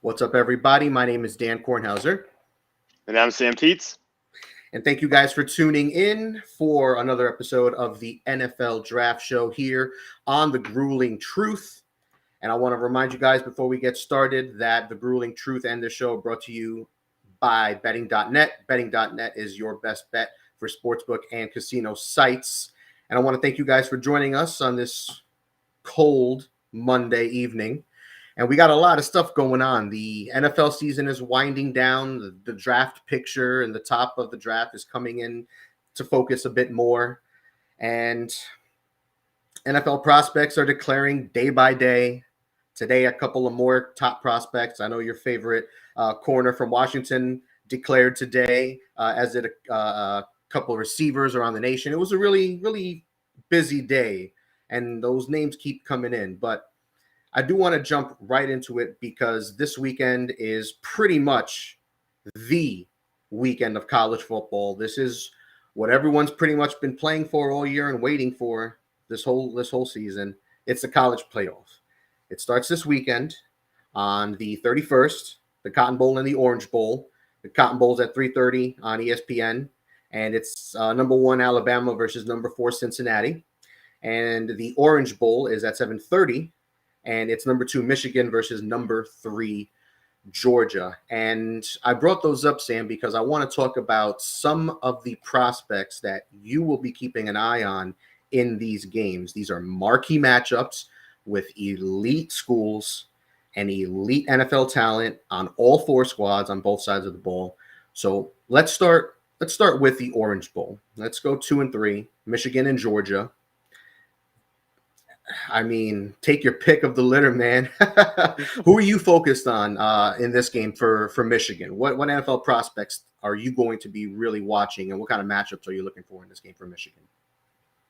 What's up, everybody? My name is Dan Kornhauser. And I'm Sam Teets. And thank you guys for tuning in for another episode of the NFL Draft Show here on The Grueling Truth. And I want to remind you guys before we get started that The Grueling Truth and the show are brought to you by betting.net. Betting.net is your best bet for sportsbook and casino sites. And I want to thank you guys for joining us on this cold Monday evening. And we got a lot of stuff going on. The NFL season is winding down. The draft picture and the top of the draft is coming in to focus a bit more. And NFL prospects are declaring day by day. Today, a couple of more top prospects. I know your favorite corner from Washington declared today, as did a couple of receivers around the nation. It was a really, really busy day, and those names keep coming in. But I do want to jump right into it because this weekend is pretty much the weekend of college football. This is what everyone's pretty much been playing for all year and waiting for this whole season. It's the college playoff. It starts this weekend on the 31st, the Cotton Bowl and the Orange Bowl. The Cotton Bowl's at 3:30 on ESPN, and it's number 1 Alabama versus number 4 Cincinnati. And the Orange Bowl is at 7:30. And it's number 2 Michigan versus number 3 Georgia. And I brought those up, Sam, because I want to talk about some of the prospects that you will be keeping an eye on in these games. These are marquee matchups with elite schools and elite NFL talent on all 4 squads on both sides of the ball. So let's start with the Orange Bowl. Let's go 2 and 3, Michigan and Georgia. I mean, take your pick of the litter, man. Who are you focused on in this game for Michigan? What NFL prospects are you going to be really watching, and what kind of matchups are you looking for in this game for Michigan?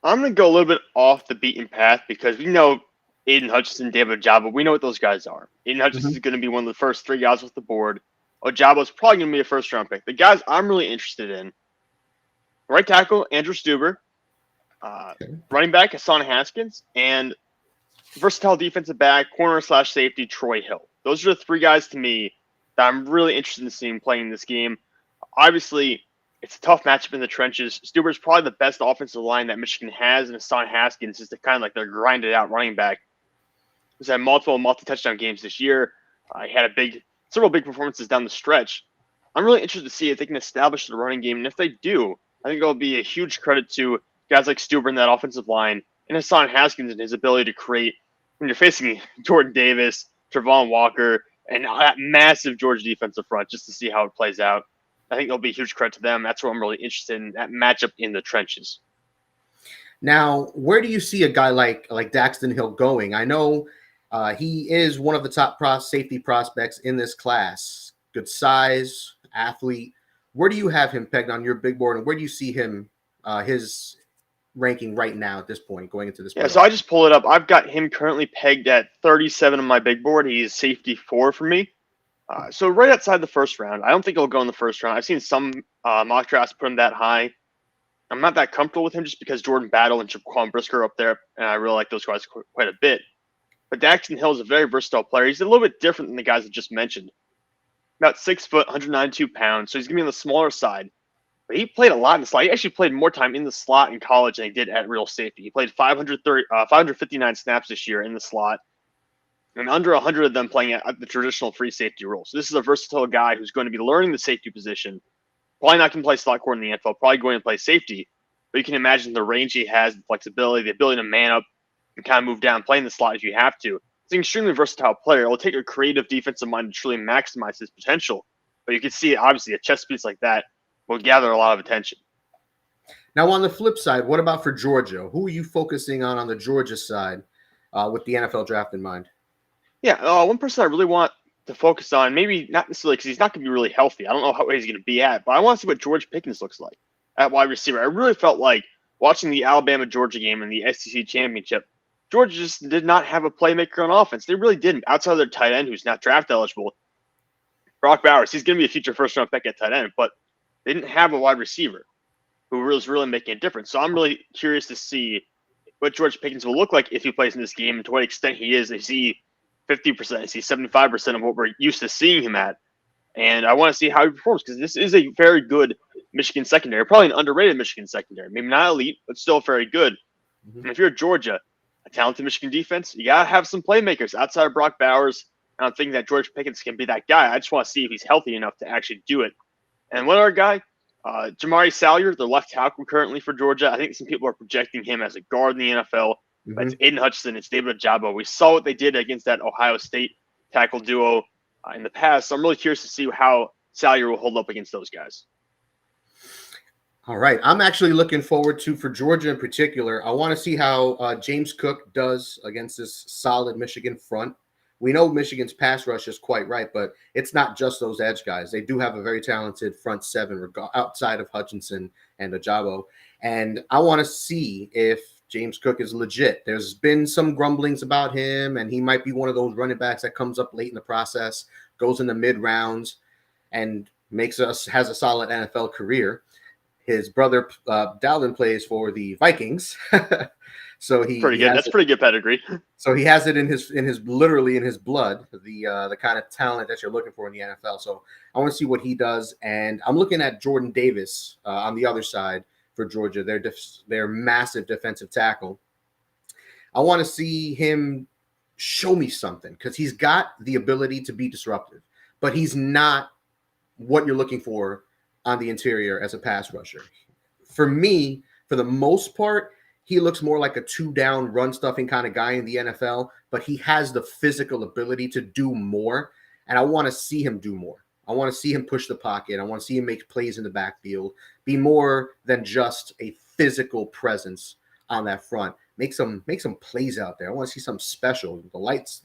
I'm going to go a little bit off the beaten path because we know Aiden Hutchinson, David Ojabo. We know what those guys are. Aiden Hutchinson is going to be one of the first 3 guys off the board. Ojabo is probably going to be a first-round pick. The guys I'm really interested in, right tackle, Andrew Stueber. Running back, Hassan Haskins, and versatile defensive back, corner/safety, Troy Hill. Those are the 3 guys to me that I'm really interested in seeing playing this game. Obviously, it's a tough matchup in the trenches. Stueber is probably the best offensive line that Michigan has, and Hassan Haskins is the kind of like their grinded out running back. He's had multiple multi-touchdown games this year. He had several big performances down the stretch. I'm really interested to see if they can establish the running game, and if they do, I think it'll be a huge credit to guys like Stueber in that offensive line, and Hassan Haskins and his ability to create when you're facing Jordan Davis, Travon Walker, and that massive Georgia defensive front, just to see how it plays out. I think it'll be a huge credit to them. That's what I'm really interested in, that matchup in the trenches. Now, where do you see a guy like Daxton Hill going? I know he is one of the top safety prospects in this class. Good size, athlete. Where do you have him pegged on your big board, and where do you see him, his ranking right now at this point going into this? Yeah, so I just pulled it up. I've got him currently pegged at 37 on my big board. He's safety 4 for me. So right outside the first round. I don't think he'll go in the first round. I've seen some mock drafts put him that high. I'm not that comfortable with him just because Jordan Battle and Jaquan Brisker are up there, and I really like those guys quite a bit. But Daxton Hill is a very versatile player. He's a little bit different than the guys I just mentioned. About 6 foot, 192 pounds, so he's going to be on the smaller side. But he played a lot in the slot. He actually played more time in the slot in college than he did at real safety. He played 559 snaps this year in the slot, and under 100 of them playing at the traditional free safety role. So this is a versatile guy who's going to be learning the safety position. Probably not going to play slot corner in the NFL, probably going to play safety. But you can imagine the range he has, the flexibility, the ability to man up and kind of move down, play in the slot if you have to. He's an extremely versatile player. It will take a creative defensive mind to truly maximize his potential. But you can see, obviously, a chess piece like that will gather a lot of attention. Now, on the flip side, what about for Georgia? Who are you focusing on the Georgia side with the NFL draft in mind? Yeah, one person I really want to focus on, maybe not necessarily because he's not going to be really healthy. I don't know how he's going to be at, but I want to see what George Pickens looks like at wide receiver. I really felt like watching the Alabama-Georgia game in the SEC championship, Georgia just did not have a playmaker on offense. They really didn't. Outside of their tight end, who's not draft eligible, Brock Bowers, he's going to be a future first-round pick at tight end, but they didn't have a wide receiver who was really making a difference. So I'm really curious to see what George Pickens will look like if he plays in this game and to what extent he is 50%. I see 75% of what we're used to seeing him at. And I want to see how he performs because this is a very good Michigan secondary, probably an underrated Michigan secondary. Maybe not elite, but still very good. Mm-hmm. And if you're Georgia, a talented Michigan defense, you got to have some playmakers outside of Brock Bowers. I don't think that George Pickens can be that guy. I just want to see if he's healthy enough to actually do it. And one other guy, Jamari Salyer, the left tackle currently for Georgia. I think some people are projecting him as a guard in the NFL. Mm-hmm. But it's Aiden Hutchinson, it's David Ojabo. We saw what they did against that Ohio State tackle duo in the past. So I'm really curious to see how Salyer will hold up against those guys. All right. I'm actually looking forward to, for Georgia in particular, I want to see how James Cook does against this solid Michigan front. We know Michigan's pass rush is quite right, but it's not just those edge guys. They do have a very talented front seven outside of Hutchinson and Ojabo. And I want to see if James Cook is legit. There's been some grumblings about him, and he might be one of those running backs that comes up late in the process, goes in the mid rounds, and has a solid NFL career. His brother Dalvin plays for the Vikings, so pretty good. That's pretty good pedigree. So he has it in his literally in his blood, the kind of talent that you're looking for in the NFL. So I want to see what he does, and I'm looking at Jordan Davis on the other side for Georgia. Their massive defensive tackle. I want to see him show me something because he's got the ability to be disruptive, but he's not what you're looking for on the interior as a pass rusher. For me, for the most part, he looks more like a two-down run-stuffing kind of guy in the NFL, but he has the physical ability to do more, and I want to see him do more. I want to see him push the pocket. I want to see him make plays in the backfield, be more than just a physical presence on that front. Make some plays out there. I want to see something special. The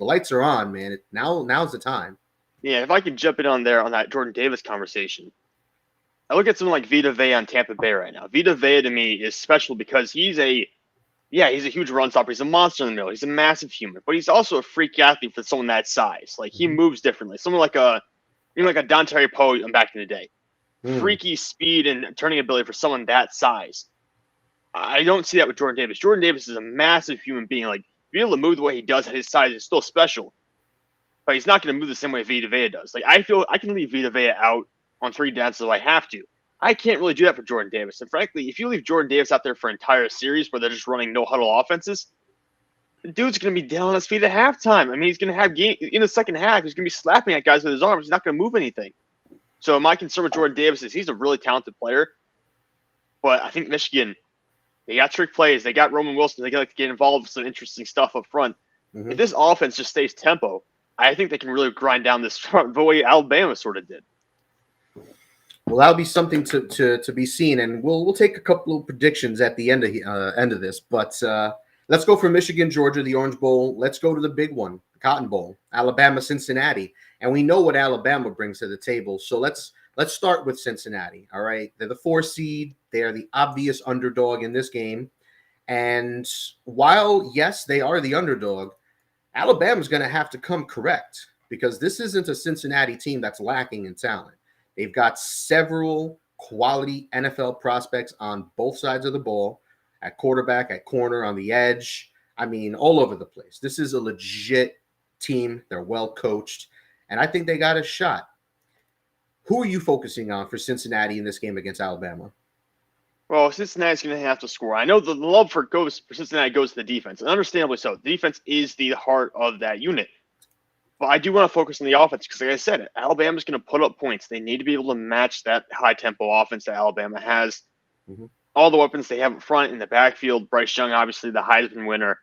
lights are on, man. Now's the time. Yeah, if I could jump in on there on that Jordan Davis conversation. I look at someone like Vita Vea on Tampa Bay right now. Vita Vea to me is special because he's a huge run stopper. He's a monster in the middle. He's a massive human, but he's also a freak athlete for someone that size. Like he moves differently. Someone like a Dontari Poe back in the day. Freaky speed and turning ability for someone that size. I don't see that with Jordan Davis. Jordan Davis is a massive human being. Like being able to move the way he does at his size is still special, but he's not going to move the same way Vita Vea does. Like I feel I can leave Vita Vea out on 3 downs if I have to. I can't really do that for Jordan Davis. And frankly, if you leave Jordan Davis out there for an entire series where they're just running no huddle offenses, the dude's going to be down on his feet at halftime. I mean, he's going to have game in the second half. He's going to be slapping at guys with his arms. He's not going to move anything. So my concern with Jordan Davis is he's a really talented player, but I think Michigan, they got trick plays. They got Roman Wilson. They got to get involved with some interesting stuff up front. Mm-hmm. If this offense just stays tempo, I think they can really grind down this front the way Alabama sort of did. Well, that'll be something to be seen, and we'll take a couple of predictions at the end of this. But let's go from Michigan, Georgia, the Orange Bowl. Let's go to the big one, the Cotton Bowl, Alabama, Cincinnati, and we know what Alabama brings to the table. So let's start with Cincinnati. All right, they're the 4 seed. They are the obvious underdog in this game, and while yes, they are the underdog, Alabama's going to have to come correct because this isn't a Cincinnati team that's lacking in talent. They've got several quality NFL prospects on both sides of the ball, at quarterback, at corner, on the edge. I mean, all over the place. This is a legit team. They're well coached, and I think they got a shot. Who are you focusing on for Cincinnati in this game against Alabama? Well, Cincinnati's going to have to score. I know the love for Cincinnati goes to the defense, and understandably so. The defense is the heart of that unit. But I do want to focus on the offense because, like I said, Alabama's going to put up points. They need to be able to match that high-tempo offense that Alabama has. Mm-hmm. All the weapons they have up front in the backfield. Bryce Young, obviously, the Heisman winner.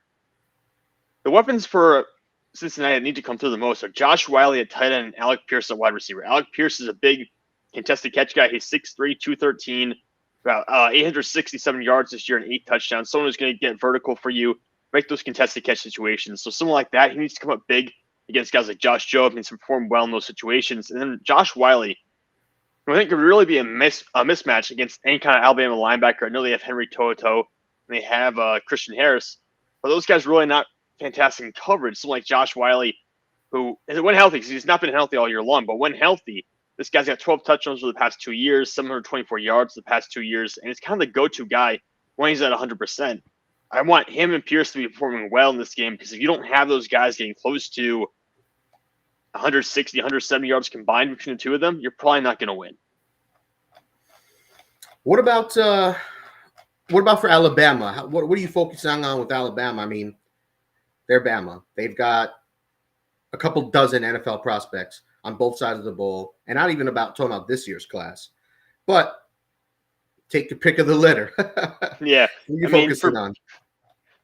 The weapons for Cincinnati that need to come through the most are Josh Wiley at tight end and Alec Pierce at wide receiver. Alec Pierce is a big contested catch guy. He's 6'3", 213, about 867 yards this year and 8 touchdowns. Someone who's going to get vertical for you, make those contested catch situations. So someone like that, he needs to come up big against guys like Josh Jobe, needs to perform well in those situations. And then Josh Wiley, who I think could really be a mismatch against any kind of Alabama linebacker. I know they have Henry To'oTo'o and they have Christian Harris, but those guys are really not fantastic in coverage. Someone like Josh Wiley, who, when healthy, because he's not been healthy all year long, but when healthy, this guy's got 12 touchdowns for the past 2 years, 724 yards the past 2 years, and it's kind of the go-to guy when he's at 100%. I want him and Pierce to be performing well in this game because if you don't have those guys getting close to 160, 170 yards combined between the two of them, you're probably not going to win. What about for Alabama? What are you focusing on with Alabama? I mean, they're Bama. They've got a couple dozen NFL prospects on both sides of the ball, and not even talking about this year's class. But take the pick of the litter. Yeah. What are you focusing on?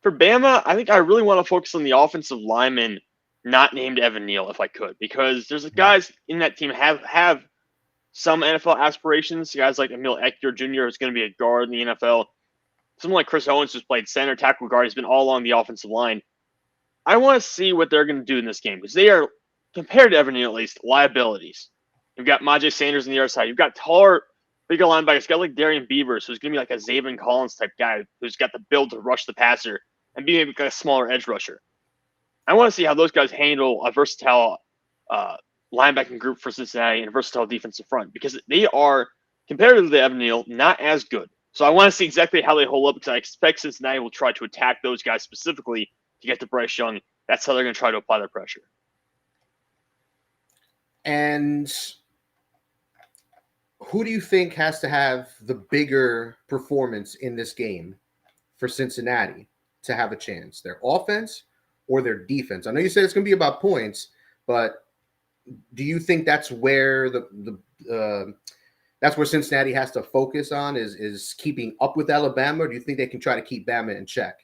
For Bama, I think I really want to focus on the offensive lineman not named Evan Neal if I could, because there's guys in that team have some NFL aspirations. Guys like Emil Ekter Jr. is going to be a guard in the NFL. Someone like Chris Owens, who's played center, tackle, guard, has been all along the offensive line. I want to see what they're going to do in this game because they are, compared to Evan Neal at least, liabilities. You've got Majay Sanders on the other side. You've got taller, bigger linebackers. Got like Darian Beavers, who's going to be like a Zaven Collins type guy who's got the build to rush the passer and be maybe like a smaller edge rusher. I want to see how those guys handle a versatile linebacking group for Cincinnati and a versatile defensive front because they are, comparatively to Evan Neal, not as good. So I want to see exactly how they hold up because I expect Cincinnati will try to attack those guys specifically to get to Bryce Young. That's how they're going to try to apply their pressure. And who do you think has to have the bigger performance in this game for Cincinnati to have a chance? Their offense or their defense? I know you said it's going to be about points, but do you think that's where that's where Cincinnati has to focus on is keeping up with Alabama, or do you think they can try to keep Bama in check?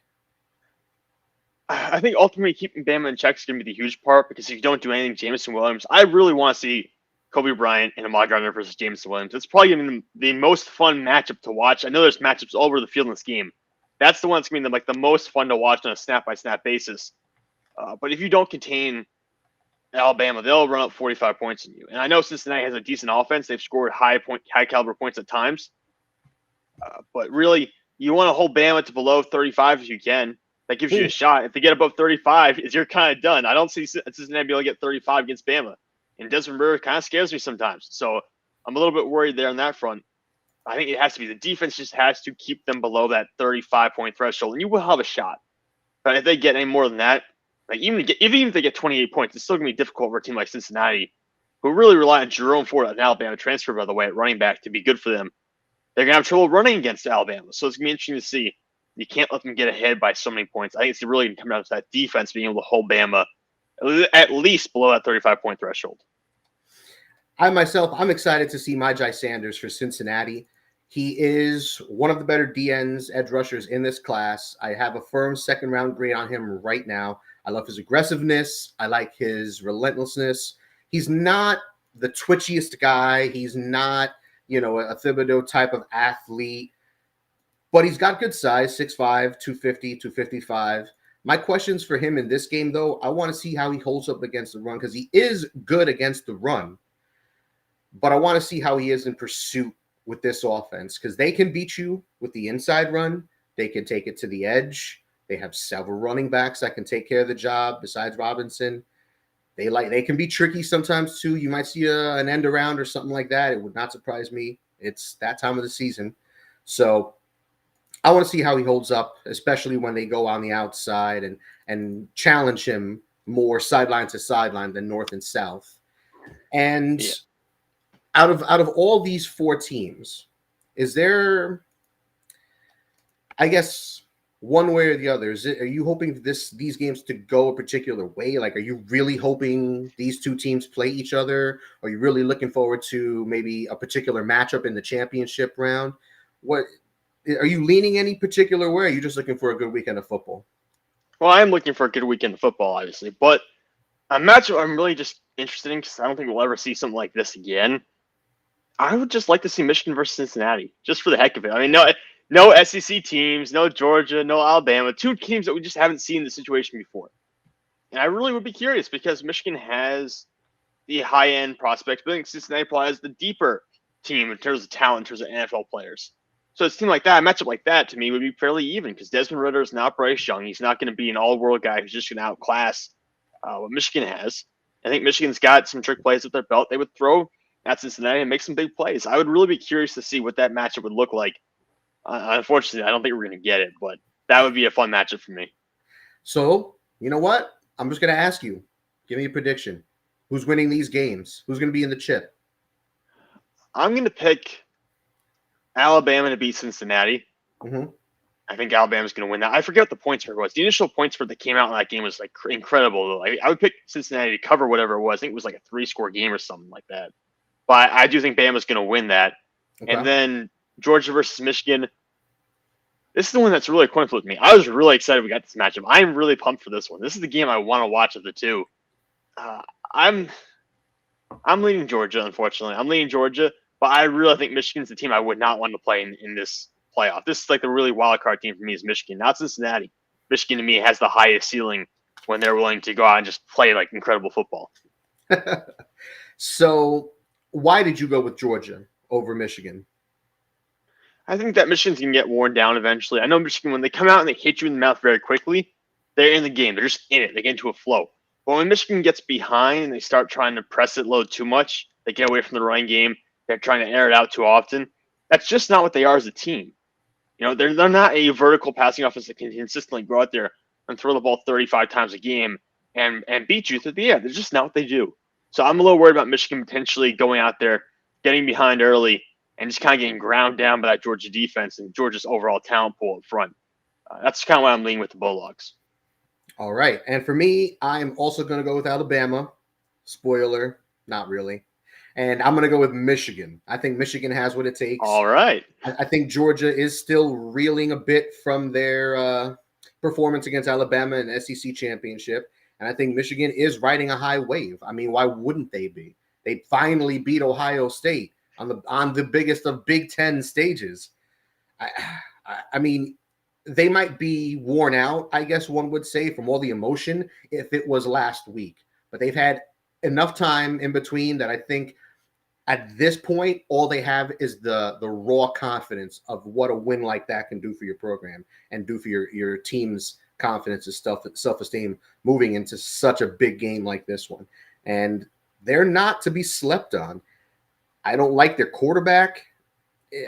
I think ultimately keeping Bama in check is going to be the huge part because if you don't do anything, Jameson Williams, I really want to see Kobe Bryant and Ahmad Gardner versus Jameson Williams. It's probably going to be the most fun matchup to watch. I know there's matchups all over the field in this game. That's the one that's going to be the most fun to watch on a snap-by-snap basis. But if you don't contain Alabama, they'll run up 45 points on you. And I know Cincinnati has a decent offense. They've scored high caliber points at times. But really, you want to hold Bama to below 35 if you can. That gives you a shot. If they get above 35, you're kind of done. I don't see Cincinnati be able to get 35 against Bama. And Desmond Ridder kind of scares me sometimes. So I'm a little bit worried there on that front. I think it has to be the defense just has to keep them below that 35-point threshold, and you will have a shot. But if they get any more than that, even if they get 28 points, it's still going to be difficult for a team like Cincinnati, who really rely on Jerome Ford, an Alabama transfer, by the way, at running back to be good for them. They're going to have trouble running against Alabama. So it's going to be interesting to see. You can't let them get ahead by so many points. I think it's really going to come down to that defense being able to hold Bama at least below that 35-point threshold. I'm excited to see Majay Sanders for Cincinnati. He is one of the better DNs, edge rushers in this class. I have a firm second-round grade on him right now. I love his aggressiveness. I like his relentlessness. He's not the twitchiest guy. He's not, a Thibodeau type of athlete. But he's got good size, 6'5", 250, 255. My questions for him in this game, though, I want to see how he holds up against the run because he is good against the run. But I want to see how he is in pursuit with this offense because they can beat you with the inside run. They can take it to the edge. They have several running backs that can take care of the job besides Robinson. They can be tricky sometimes, too. You might see an end around or something like that. It would not surprise me. It's that time of the season. So I want to see how he holds up, especially when they go on the outside and challenge him more sideline to sideline than north and south. And out of all these four teams, is there, I guess, one way or the other? Are you hoping these games to go a particular way? Like, are you really hoping these two teams play each other? Are you really looking forward to maybe a particular matchup in the championship round? What are you leaning any particular way? Or are you just looking for a good weekend of football? Well, I am looking for a good weekend of football, obviously, but a matchup I'm really just interested in because I don't think we'll ever see something like this again. I would just like to see Michigan versus Cincinnati, just for the heck of it. I mean, no SEC teams, no Georgia, no Alabama, two teams that we just haven't seen the situation before. And I really would be curious because Michigan has the high-end prospects, but I think Cincinnati probably has the deeper team in terms of talent, in terms of NFL players. So a team like that, a matchup like that, to me, would be fairly even because Desmond Ridder is not Bryce Young. He's not going to be an all-world guy who's just going to outclass what Michigan has. I think Michigan's got some trick plays at their belt. They would throw at Cincinnati and make some big plays. I would really be curious to see what that matchup would look like. Unfortunately, I don't think we're going to get it, but that would be a fun matchup for me. So, you know what? I'm just going to ask you. Give me a prediction. Who's winning these games? Who's going to be in the chip? I'm going to pick Alabama to beat Cincinnati. Mm-hmm. I think Alabama's going to win that. I forget what the points for was. The initial points for that came out in that game was like incredible. Like, I would pick Cincinnati to cover whatever it was. I think it was like a 3-score game or something like that. But I do think Bama's going to win that. Okay. And then Georgia versus Michigan. This is the one that's really a coin flip with me. I was really excited we got this matchup. I'm really pumped for this one. This is the game I want to watch of the two. I'm leaning Georgia, unfortunately. I'm leaning Georgia, but I really think Michigan's the team I would not want to play in this playoff. This is like the really wild card team for me is Michigan, not Cincinnati. Michigan to me has the highest ceiling when they're willing to go out and just play like incredible football. So why did you go with Georgia over Michigan? I think that Michigan's going to get worn down eventually. I know Michigan, when they come out and they hit you in the mouth very quickly, they're in the game. They're just in it. They get into a flow. But when Michigan gets behind and they start trying to press it low too much, they get away from the running game. They're trying to air it out too often. That's just not what they are as a team. You know, they're not a vertical passing offense that can consistently go out there and throw the ball 35 times a game and beat you through the air. They're just not what they do. So I'm a little worried about Michigan potentially going out there, getting behind early, and just kind of getting ground down by that Georgia defense and Georgia's overall talent pool up front. That's kind of why I'm leaning with the Bulldogs. All right. And for me, I'm also going to go with Alabama. Spoiler, not really. And I'm going to go with Michigan. I think Michigan has what it takes. All right. I think Georgia is still reeling a bit from their performance against Alabama in the SEC championship. And I think Michigan is riding a high wave. I mean, why wouldn't they be? They finally beat Ohio State on the biggest of Big Ten stages. I mean, they might be worn out, I guess one would say, from all the emotion if it was last week. But they've had enough time in between that I think at this point, all they have is the raw confidence of what a win like that can do for your program and do for your team's confidence and self-esteem moving into such a big game like this one. And they're not to be slept on. I don't like their quarterback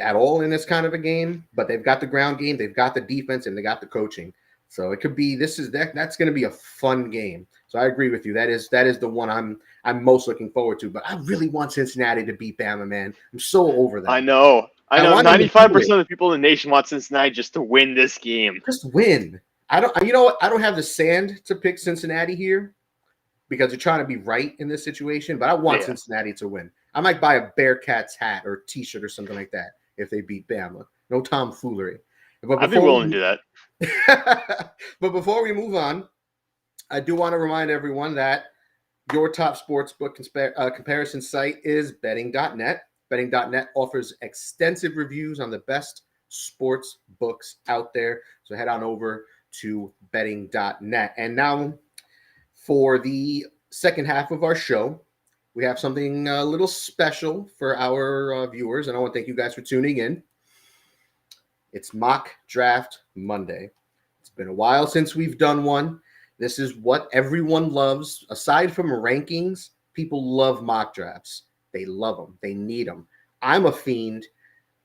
at all in this kind of a game, but they've got the ground game, they've got the defense, and they got the coaching. So it could be that's going to be a fun game. So I agree with you. That is the one I'm most looking forward to. But I really want Cincinnati to beat Bama, man. I'm so over that. I know. 95% of the people in the nation want Cincinnati just to win this game. Just win. You know what? I don't have the sand to pick Cincinnati here because you're trying to be right in this situation. But I want Cincinnati to win. I might buy a Bearcats hat or T-shirt or something like that if they beat Bama. No tomfoolery. I'd be willing to do that. But before we move on, I do want to remind everyone that your top sportsbook comparison site is betting.net. Betting.net offers extensive reviews on the best sports books out there. So head on over to betting.net. And now for the second half of our show, we have something a little special for our viewers, and I want to thank you guys for tuning in. It's Mock Draft Monday. It's been a while since we've done one. This is what everyone loves. Aside from rankings, people love mock drafts. They love them. They need them. I'm a fiend.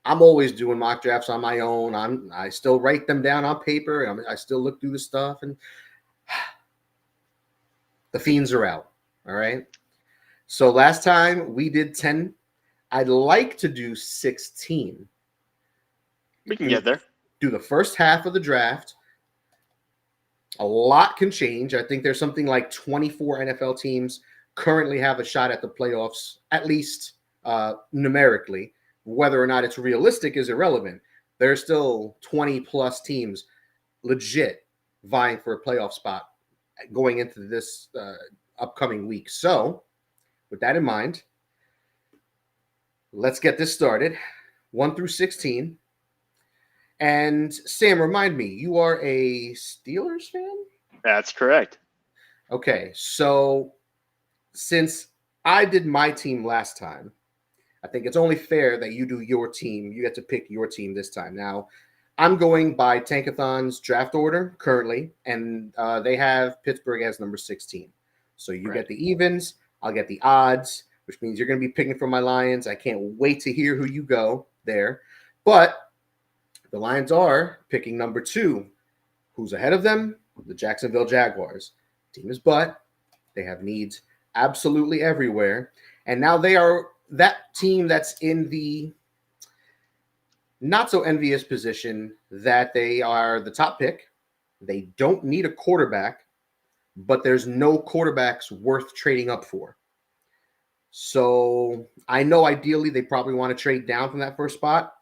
I'm always doing mock drafts on my own. I still write them down on paper. I still look through the stuff, and the fiends are out. All right. So last time we did 10. I'd like to do 16. We can get there. Do the first half of the draft. A lot can change. I think there's something like 24 NFL teams currently have a shot at the playoffs, at least numerically. Whether or not it's realistic is irrelevant. There's still 20-plus teams legit vying for a playoff spot going into this upcoming week. So with that in mind, let's get this started. 1 through 16. And Sam, remind me, you are a Steelers fan? That's correct. Okay, so since I did my team last time, I think it's only fair that you do your team. You get to pick your team this time. Now, I'm going by Tankathon's draft order currently, and they have Pittsburgh as number 16. So you get the evens. I'll get the odds, which means you're going to be picking from my Lions. I can't wait to hear who you go there. But the Lions are picking number 2. Who's ahead of them? The Jacksonville Jaguars. Team is butt. They have needs. absolutely everywhere. And now they are that team that's in the not so envious position that they are the top pick. They don't need a quarterback, but there's no quarterbacks worth trading up for. So I know ideally they probably want to trade down from that first spot,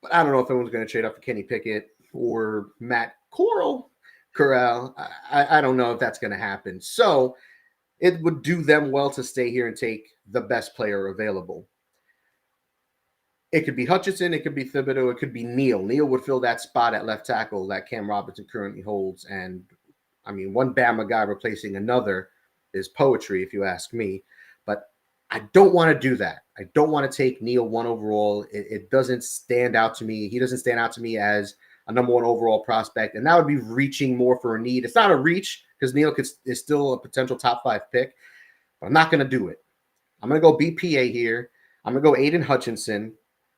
but I don't know if anyone's going to trade up for Kenny Pickett or Matt Corral. I don't know if that's going to happen. So it would do them well to stay here and take the best player available. It could be Hutchinson, it could be Thibodeau, it could be Neal. Neal would fill that spot at left tackle that Cam Robinson currently holds. And I mean, one Bama guy replacing another is poetry, if you ask me. But I don't want to do that. I don't want to take Neal 1 overall. It doesn't stand out to me. He doesn't stand out to me as a number 1 overall prospect. And that would be reaching more for a need. It's not a reach because Neal is still a potential top 5 pick. But I'm not going to do it. I'm going to go BPA here. I'm going to go Aiden Hutchinson.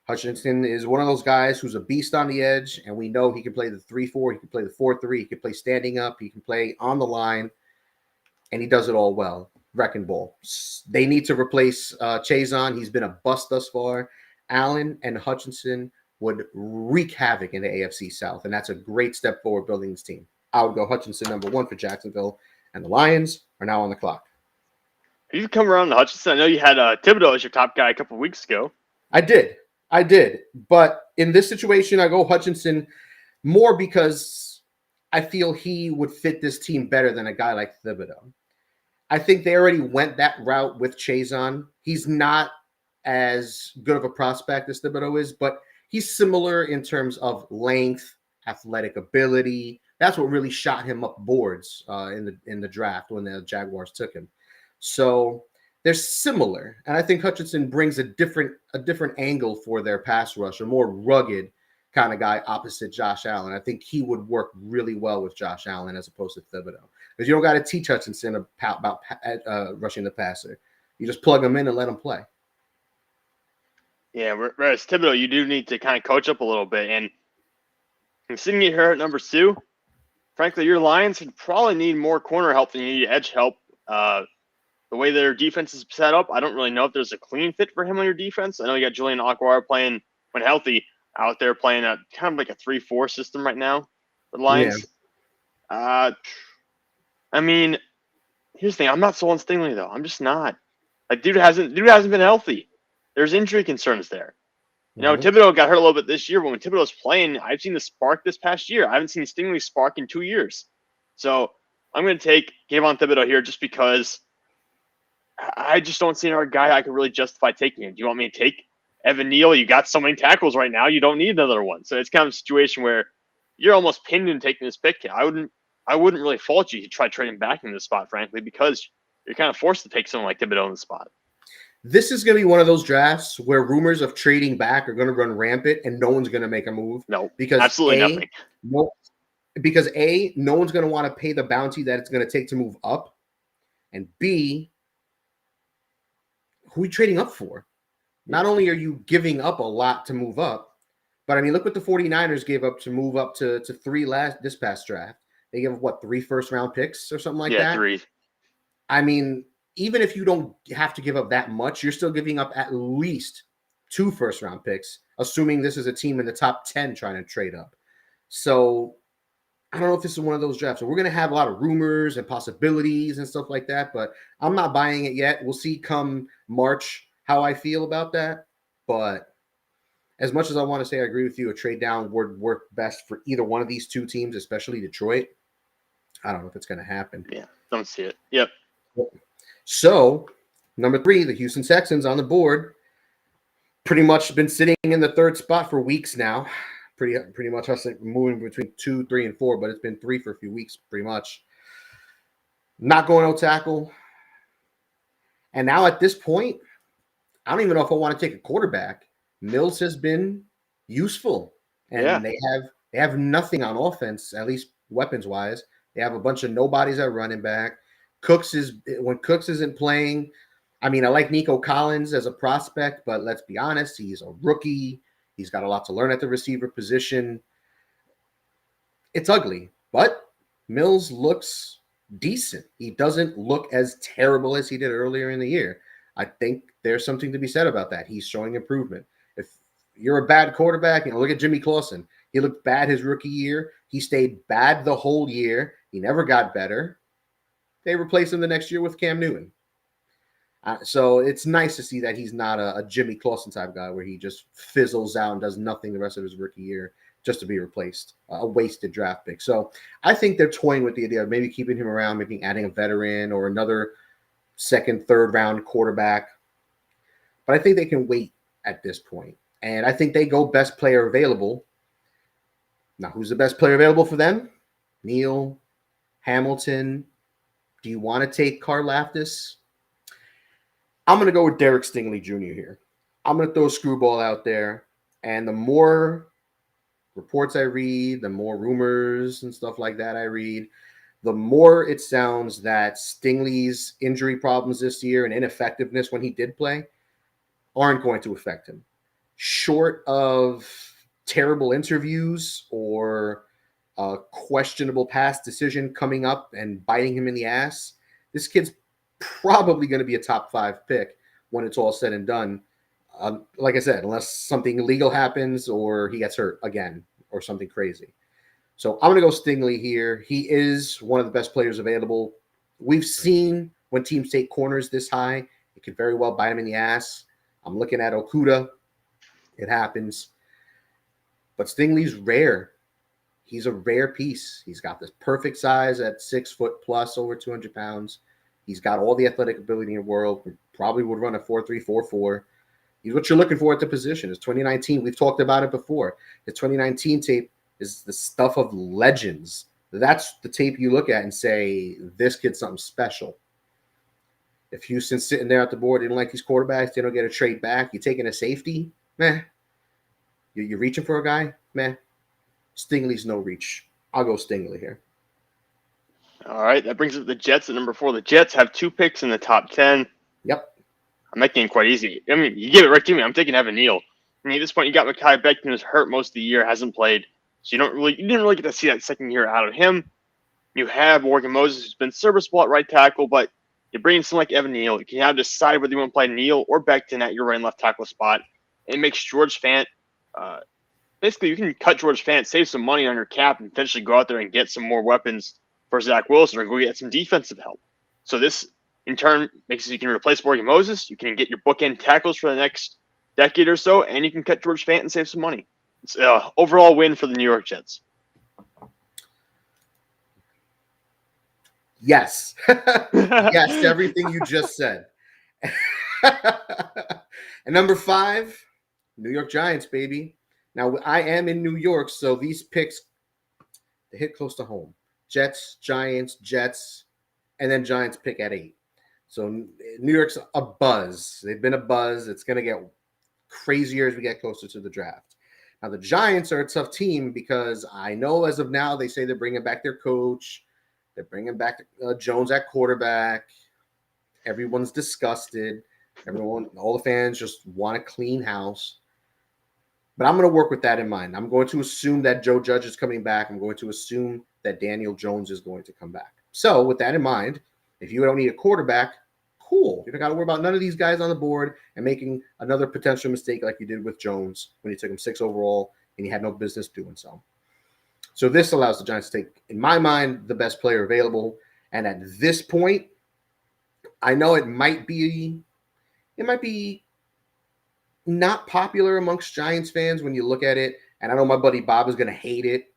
Hutchinson is one of those guys who's a beast on the edge, and we know he can play the 3-4, he can play the 4-3, he can play standing up, he can play on the line, and he does it all well. Wrecking ball. They need to replace Chazon. He's been a bust thus far. Allen and Hutchinson would wreak havoc in the AFC South, and that's a great step forward building this team. I would go Hutchinson number 1 for Jacksonville, and the Lions are now on the clock. You've come around to Hutchinson. I know you had Thibodeau as your top guy a couple of weeks ago. I did. But in this situation, I go Hutchinson more because I feel he would fit this team better than a guy like Thibodeau. I think they already went that route with Chazon. He's not as good of a prospect as Thibodeau is, but he's similar in terms of length, athletic ability. That's what really shot him up boards in the draft when the Jaguars took him. So they're similar, and I think Hutchinson brings a different angle for their pass rush, a more rugged kind of guy opposite Josh Allen. I think he would work really well with Josh Allen as opposed to Thibodeau, because you don't got to teach Hutchinson about rushing the passer. You just plug him in and let him play. Yeah, whereas Thibodeau, you do need to kind of coach up a little bit. And sitting here at number 2, frankly, your Lions would probably need more corner help than you need edge help. The way their defense is set up, I don't really know if there's a clean fit for him on your defense. I know you got Julian Aguilar playing, when healthy, out there playing a kind of like a 3-4 system right now for the Lions. Yeah. I mean, here's the thing. I'm not sold on Stingley, though. I'm just not. Like, dude hasn't been healthy. There's injury concerns there. You know, Thibodeau got hurt a little bit this year, but when Thibodeau's playing, I've seen the spark this past year. I haven't seen Stingley spark in 2 years. So I'm going to take Kayvon Thibodeau here just because I just don't see another guy I could really justify taking him. Do you want me to take Evan Neal? You got so many tackles right now, you don't need another one. So it's kind of a situation where you're almost pinned in taking this pick. I wouldn't really fault you to try trading back in this spot, frankly, because you're kind of forced to take someone like Thibodeau in the spot. This is going to be one of those drafts where rumors of trading back are going to run rampant and no one's going to make a move. No, because absolutely nothing. No one's going to want to pay the bounty that it's going to take to move up. And B, who are you trading up for? Not only are you giving up a lot to move up, but I mean, look what the 49ers gave up to move up to 3 this past draft. They gave up, 3 first-round picks or something like that? Yeah, 3. I mean, even if you don't have to give up that much, you're still giving up at least 2 first-round picks, assuming this is a team in the top 10 trying to trade up. So I don't know if this is one of those drafts. So we're going to have a lot of rumors and possibilities and stuff like that, but I'm not buying it yet. We'll see come March how I feel about that. But as much as I want to say I agree with you, a trade down would work best for either one of these 2 teams, especially Detroit. I don't know if it's going to happen. Yeah, don't see it. Yep. So, number 3, the Houston Texans on the board. Pretty much been sitting in the 3rd spot for weeks now. Pretty much us moving between 2, 3, and 4, but it's been 3 for a few weeks, pretty much. Not going no tackle. And now at this point, I don't even know if I want to take a quarterback. Mills has been useful, and they have nothing on offense, at least weapons-wise. They have a bunch of nobodies at running back. When Cooks isn't playing, I mean, I like Nico Collins as a prospect, but let's be honest, he's a rookie. He's got a lot to learn at the receiver position. It's ugly, but Mills looks decent. He doesn't look as terrible as he did earlier in the year. I think there's something to be said about that. He's showing improvement. If you're a bad quarterback, look at Jimmy Clausen. He looked bad his rookie year. He stayed bad the whole year. He never got better. They replaced him the next year with Cam Newton. So it's nice to see that he's not a Jimmy Clausen type guy where he just fizzles out and does nothing the rest of his rookie year just to be replaced, a wasted draft pick. So I think they're toying with the idea of maybe keeping him around, maybe adding a veteran or another second, third round quarterback. But I think they can wait at this point. And I think they go best player available. Now, who's the best player available for them? Neal, Hamilton. Do you want to take Karlaftis? I'm going to go with Derek Stingley Jr. here. I'm going to throw a screwball out there. And the more reports I read, the more rumors and stuff like that I read, the more it sounds that Stingley's injury problems this year and ineffectiveness when he did play aren't going to affect him. Short of terrible interviews or a questionable past decision coming up and biting him in the ass, this kid's probably going to be a top 5 pick when it's all said and done. Like I said, unless something illegal happens or he gets hurt again or something crazy. So I'm going to go Stingley here. He is one of the best players available. We've seen when teams take corners this high, it could very well bite him in the ass. I'm looking at Okuda. It happens. But Stingley's rare. He's a rare piece. He's got this perfect size at 6 foot plus, over 200 pounds. He's got all the athletic ability in the world. Probably would run a 4.3, 4.4. He's what you're looking for at the position. His 2019, we've talked about it before. His 2019 tape is the stuff of legends. That's the tape you look at and say, this kid's something special. If Houston's sitting there at the board, they don't like these quarterbacks, they don't get a trade back, you're taking a safety, meh. You're reaching for a guy, meh. Stingley's no reach. I'll go Stingley here. All right, that brings up the Jets at number 4. The Jets have 2 picks in the top 10. Yep. I'm making it quite easy. I mean, you give it right to me. I'm taking Evan Neal. I mean, at this point, you got Mekhi Becton, who's hurt most of the year, hasn't played, so you didn't really get to see that second year out of him. You have Morgan Moses, who's been serviceable at right tackle, but you bring in someone like Evan Neal. You can now decide whether you want to play Neal or Becton at your right and left tackle spot. It makes George Fant. Basically, you can cut George Fant, save some money on your cap, and potentially go out there and get some more weapons for Zach Wilson or go get some defensive help. So this, in turn, makes it so you can replace Morgan Moses. You can get your bookend tackles for the next decade or so, and you can cut George Fant and save some money. It's an overall win for the New York Jets. Yes. Yes, to everything you just said. And number 5, New York Giants, baby. Now, I am in New York, so these picks, they hit close to home. Jets, Jets, and then Giants pick at 8. So New York's a buzz. They've been a buzz. It's going to get crazier as we get closer to the draft. Now, the Giants are a tough team because I know as of now they say they're bringing back their coach. They're bringing back Jones at quarterback. Everyone's disgusted. All the fans just want a clean house. But I'm going to work with that in mind. I'm going to assume that Joe Judge is coming back. I'm going to assume that Daniel Jones is going to come back. So with that in mind, if you don't need a quarterback, cool. You don't got to worry about none of these guys on the board and making another potential mistake like you did with Jones when you took him 6 overall and you had no business doing so. So this allows the Giants to take, in my mind, the best player available. And at this point, I know it might be not popular amongst Giants fans when you look at it. And I know my buddy Bob is going to hate it,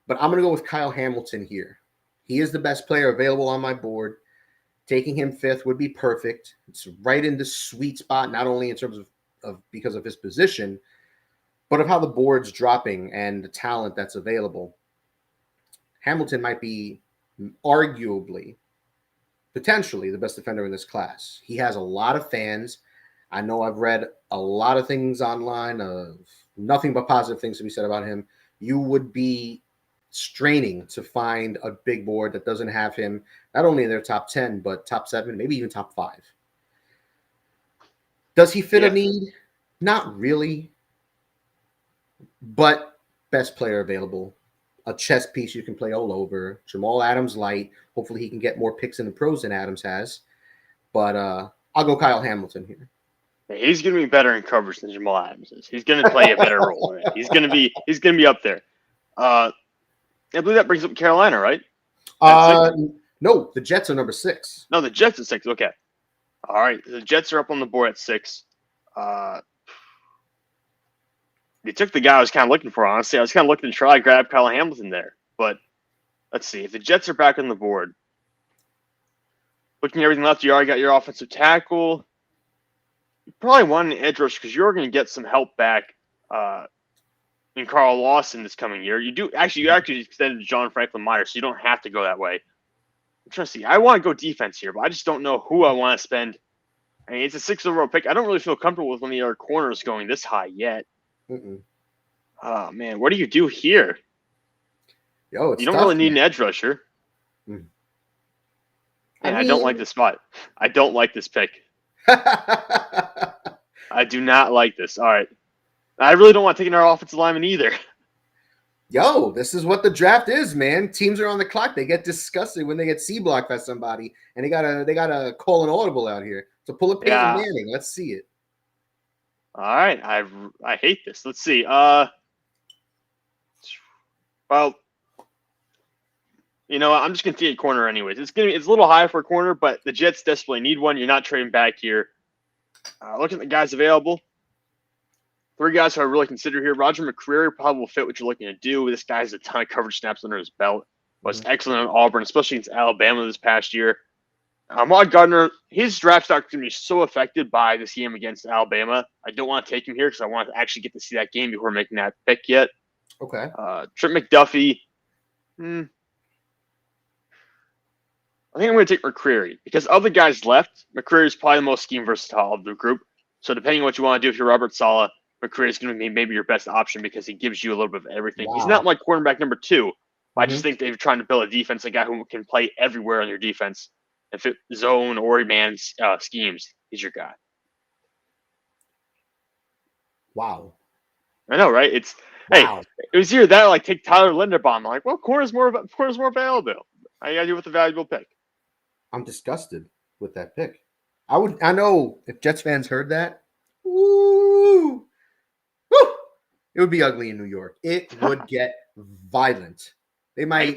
but I'm going to go with Kyle Hamilton here. He is the best player available on my board. Taking him 5th would be perfect. It's right in the sweet spot, not only in terms of because of his position, but of how the board's dropping and the talent that's available. Hamilton might be arguably, potentially the best defender in this class. He has a lot of fans. I know I've read a lot of things online of nothing but positive things to be said about him. You would be straining to find a big board that doesn't have him not only in their top 10, but top 7, maybe even top 5. Does he fit a need? Not really. But best player available a chess piece you can play all over. Jamal Adams light. Hopefully he can get more picks in the pros than Adams has. But I'll go Kyle Hamilton here. He's going to be better in coverage than Jamal Adams is. He's going to play a better role in it. He's going to be up there. I believe that brings up Carolina, right? No, the Jets are number 6. No, the Jets are 6. Okay. All right. The Jets are up on the board at 6. They took the guy I was kind of looking for, honestly. I was kind of looking to try to grab Kyle Hamilton there. But let's see. If the Jets are back on the board, looking at everything left, you already got your offensive tackle. You probably want an edge rush because you're going to get some help back in Carl Lawson this coming year. You actually extended John Franklin Myers, so you don't have to go that way. I'm trying to see. I want to go defense here, but I just don't know who I want to spend. I mean, it's a 6th overall pick. I don't really feel comfortable with one of the other corners going this high yet. Oh, man. What do you do here? You don't really need an edge rusher. I don't like this spot. I don't like this pick. I do not like this. All right. I really don't want to take another offensive lineman either. This is what the draft is, man. Teams are on the clock. They get disgusted when they get C-blocked by somebody, and they gotta call an audible out here. So pull a Peyton Manning. Let's see it. All right. I hate this. Let's see. Well, I'm just gonna take a corner anyways. It's a little high for a corner, but the Jets desperately need one. You're not trading back here. Looking at the guys available, 3 guys who I really consider here. Roger McCreary probably will fit what you're looking to do. This guy has a ton of coverage snaps under his belt. Was excellent at Auburn, especially against Alabama this past year. Ahmad Gardner, his draft stock is going to be so affected by this game against Alabama. I don't want to take him here because I want to actually get to see that game before making that pick yet. Okay. Trent McDuffie. I think I'm going to take McCreary because of the guys left, McCreary is probably the most scheme versatile of the group. So depending on what you want to do, if you're Robert Saleh, McCreary is going to be maybe your best option because he gives you a little bit of everything. Wow. He's not like quarterback number 2. I just think they're trying to build a defense, a guy who can play everywhere on your defense. If it zone or man schemes, he's your guy. Wow. I know, right? It was either that or like take Tyler Linderbaum. I'm like, well, corner's more valuable. I got to do with the valuable pick. I'm disgusted with that pick. I know if Jets fans heard that, woo, it would be ugly in New York. It would get violent. They might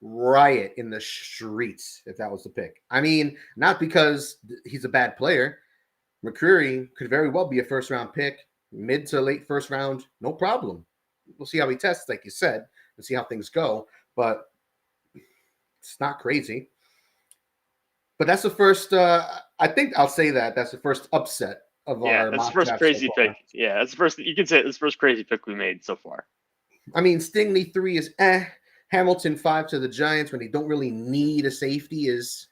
riot in the streets if that was the pick. I mean, not because he's a bad player. McCreary could very well be a first-round pick, mid to late first round, no problem. We'll see how he tests, like you said, and see how things go. But it's not crazy. But that's the first. I think I'll say that's the first upset of our. That's the first crazy pick. Yeah, that's the first. You can say it's the first crazy pick we made so far. I mean, Stingley 3 is Hamilton 5 to the Giants when they don't really need a safety is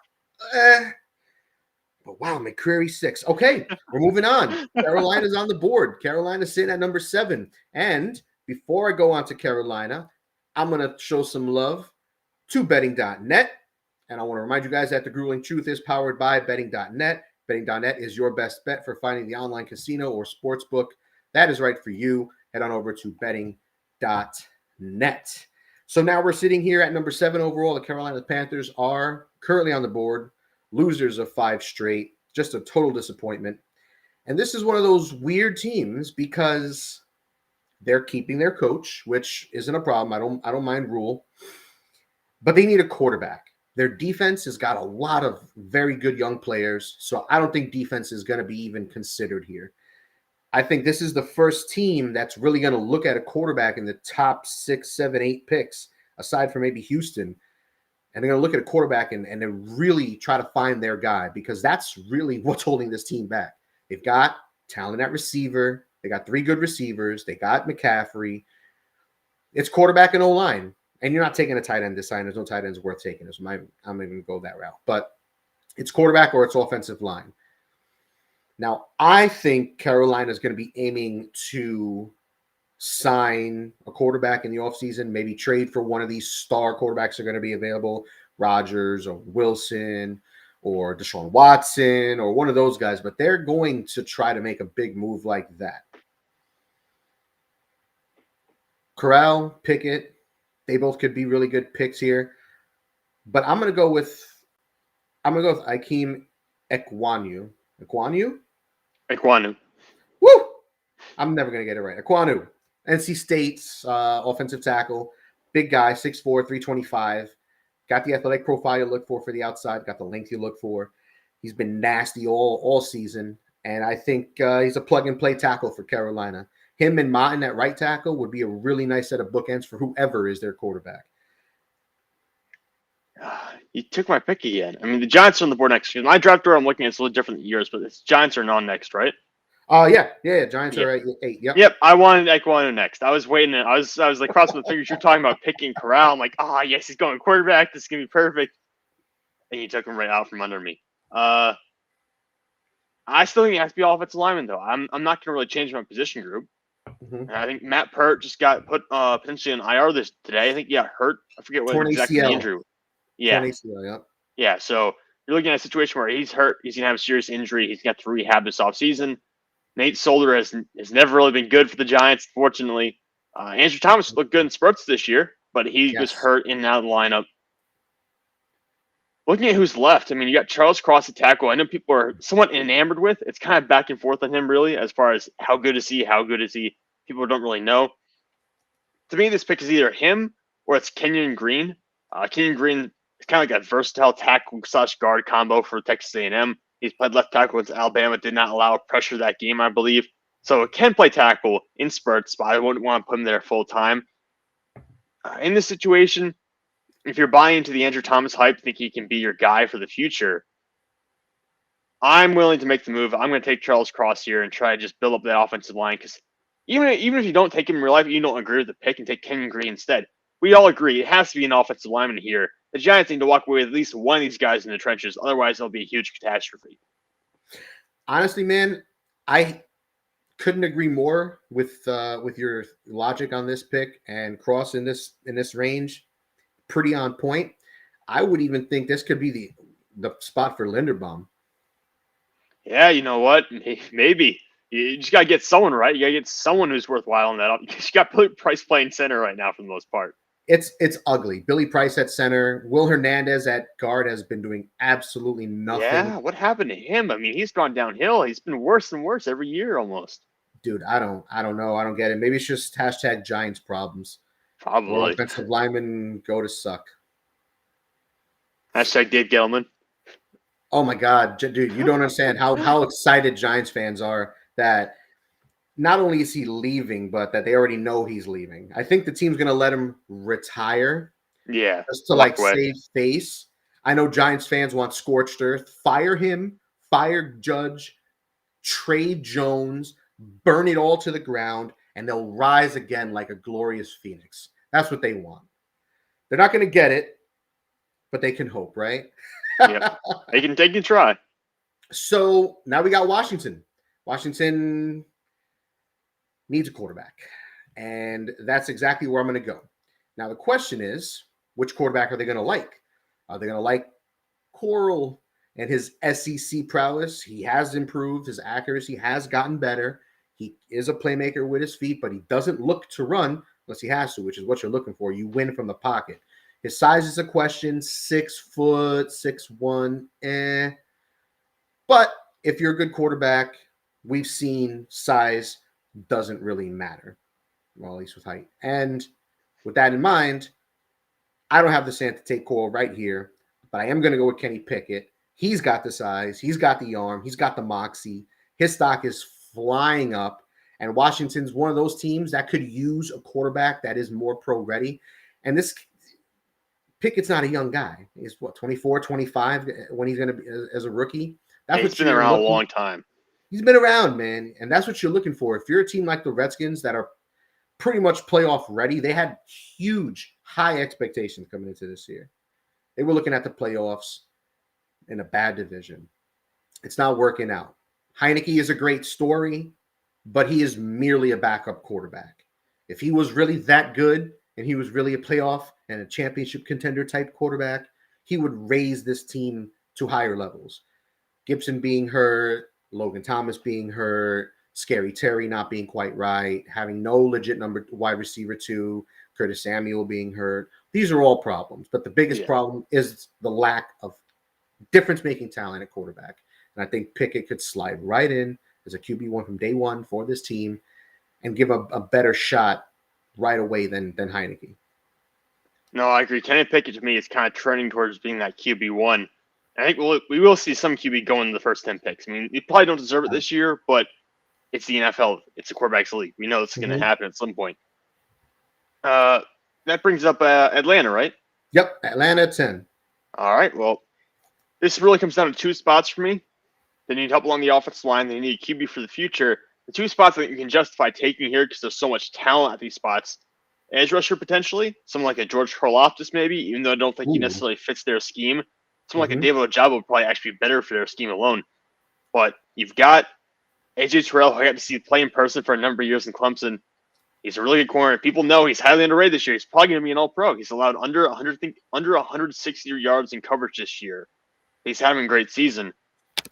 But wow, McCreary 6. Okay, we're moving on. Carolina's on the board. Carolina's sitting at number 7. And before I go on to Carolina, I'm going to show some love to betting.net. And I want to remind you guys that the Grueling Truth is powered by betting.net. Betting.net is your best bet for finding the online casino or sports book that is right for you. Head on over to betting.net. So now we're sitting here at number 7 overall. The Carolina Panthers are currently on the board. Losers of 5 straight. Just a total disappointment. And this is one of those weird teams because they're keeping their coach, which isn't a problem. I don't mind Rule. But they need a quarterback. Their defense has got a lot of very good young players, so I don't think defense is going to be even considered here. I think this is the first team that's really going to look at a quarterback in the top 6, 7, 8 picks, aside from maybe Houston. And they're going to look at a quarterback and they really try to find their guy because that's really what's holding this team back. They've got talent at receiver. They got 3 good receivers. They got McCaffrey. It's quarterback and O-line. And you're not taking a tight end this time. There's no tight ends worth taking. I'm not even going to go that route. But it's quarterback or it's offensive line. Now, I think Carolina is going to be aiming to sign a quarterback in the offseason, maybe trade for one of these star quarterbacks that are going to be available, Rodgers or Wilson or Deshaun Watson or one of those guys. But they're going to try to make a big move like that. Corral, Pickett, They both could be really good picks here. But I'm gonna go with Akeem Ekwonu. Ekwonu. Woo! I'm never gonna get it right. Ekwonu. NC State's offensive tackle. Big guy, 6'4", 325. Got the athletic profile you look for the outside. Got the length you look for. He's been nasty all season. And I think he's a plug-and-play tackle for Carolina. Him and Martin at right tackle would be a really nice set of bookends for whoever is their quarterback. You took my pick again. I mean, the Giants are on the board next year. My draft order I'm looking at is a little different than yours, but the Giants are non next, right? Yeah. Giants are at 8. Yep. Yep. I wanted Ekwonu next. I was waiting. I was like crossing the fingers. You're talking about picking Corral. I'm like, yes, he's going quarterback. This is gonna be perfect. And you took him right out from under me. I still think he has to be offensive lineman though. I'm not gonna really change my position group. Mm-hmm. And I think Matt Pert just got put potentially on IR today. I think he got hurt. I forget what exactly the injury was. Yeah. ACL, yeah. So you're looking at a situation where he's hurt. He's going to have a serious injury. He's got to rehab this offseason. Nate Solder has never really been good for the Giants, fortunately. Andrew Thomas looked good in spurts this year, but he was hurt in and out of the lineup. Looking at who's left, I mean, you got Charles Cross at tackle. I know people are somewhat enamored with. It's kind of back and forth on him, really, as far as how good is he. People don't really know. To me, this pick is either him or it's Kenyon Green. Kenyon Green is kind of like a versatile tackle/guard combo for Texas A&M. He's played left tackle against Alabama, did not allow pressure that game, I believe. So it can play tackle in spurts, but I wouldn't want to put him there full time. In this situation, if you're buying into the Andrew Thomas hype, think he can be your guy for the future, I'm willing to make the move. I'm going to take Charles Cross here and try to just build up that offensive line because even if you don't take him in real life, you don't agree with the pick and take Kenyon Green instead. We all agree it has to be an offensive lineman here. The Giants need to walk away with at least one of these guys in the trenches. Otherwise, it'll be a huge catastrophe. Honestly, man, I couldn't agree more with your logic on this pick, and Cross in this range, pretty on point. I would even think this could be the spot for Linderbaum. Yeah, you know what? Maybe. You just got to get someone right. You got to get someone who's worthwhile in that. You got Billy Price playing center right now for the most part. It's ugly. Billy Price at center. Will Hernandez at guard has been doing absolutely nothing. Yeah, what happened to him? I mean, he's gone downhill. He's been worse and worse every year almost. Dude, I don't know. I don't get it. Maybe it's just hashtag Giants problems. Probably. Or offensive linemen go to suck. Hashtag Dave Gettleman. Oh my God, dude, you don't understand how excited Giants fans are that not only is he leaving, but that they already know he's leaving. I think the team's going to let him retire. Yeah. Just to save face. I know Giants fans want scorched earth. Fire him, fire Judge, trade Jones, burn it all to the ground, and they'll rise again like a glorious phoenix. That's what they want. They're not going to get it, but they can hope, right? Yep. They can try. So now we got Washington. Washington needs a quarterback. And that's exactly where I'm going to go. Now, the question is, which quarterback are they going to like? Are they going to like Coral and his SEC prowess? He has improved. His accuracy has gotten better. He is a playmaker with his feet, but he doesn't look to run unless he has to, which is what you're looking for. You win from the pocket. His size is a question, 6 foot, 6'1", But if you're a good quarterback, we've seen size doesn't really matter. Well, at least with height. And with that in mind, I don't have the sand to take Coral right here, but I am going to go with Kenny Pickett. He's got the size. He's got the arm. He's got the moxie. His stock is flying up. And Washington's one of those teams that could use a quarterback that is more pro-ready. And this Pickett's not a young guy. He's 24, 25 when he's going to be as a rookie. He's been around a long time. He's been around, man. And that's what you're looking for. If you're a team like the Redskins that are pretty much playoff ready, they had huge, high expectations coming into this year. They were looking at the playoffs in a bad division. It's not working out. Heineke is a great story, but he is merely a backup quarterback. If he was really that good and he was really a playoff and a championship contender type quarterback, he would raise this team to higher levels. Gibson being hurt, Logan Thomas being hurt, Scary Terry not being quite right, having no legit wide receiver 2, Curtis Samuel being hurt. These are all problems, but the biggest problem is the lack of difference-making talent at quarterback. And I think Pickett could slide right in as a QB1 from day one for this team and give a better shot right away than Heineke. No, I agree. Kenny Pickett to me is kind of trending towards being that QB1. I think we will see some QB going in the first 10 picks. I mean, you probably don't deserve it this year, but it's the NFL. It's the quarterback's league. We know it's going to happen at some point. That brings up Atlanta, right? Yep, Atlanta 10. All right, well, this really comes down to two spots for me. They need help along the offensive line. They need a QB for the future. The two spots that you can justify taking here because there's so much talent at these spots. Edge rusher potentially, someone like a George Karlaftis maybe, even though I don't think he necessarily fits their scheme. Someone like a David Ojabo would probably actually be better for their scheme alone. But you've got AJ Terrell, who I got to see play in person for a number of years in Clemson. He's a really good corner. People know he's highly underrated this year. He's probably going to be an all-pro. He's allowed under 160 yards in coverage this year. He's having a great season.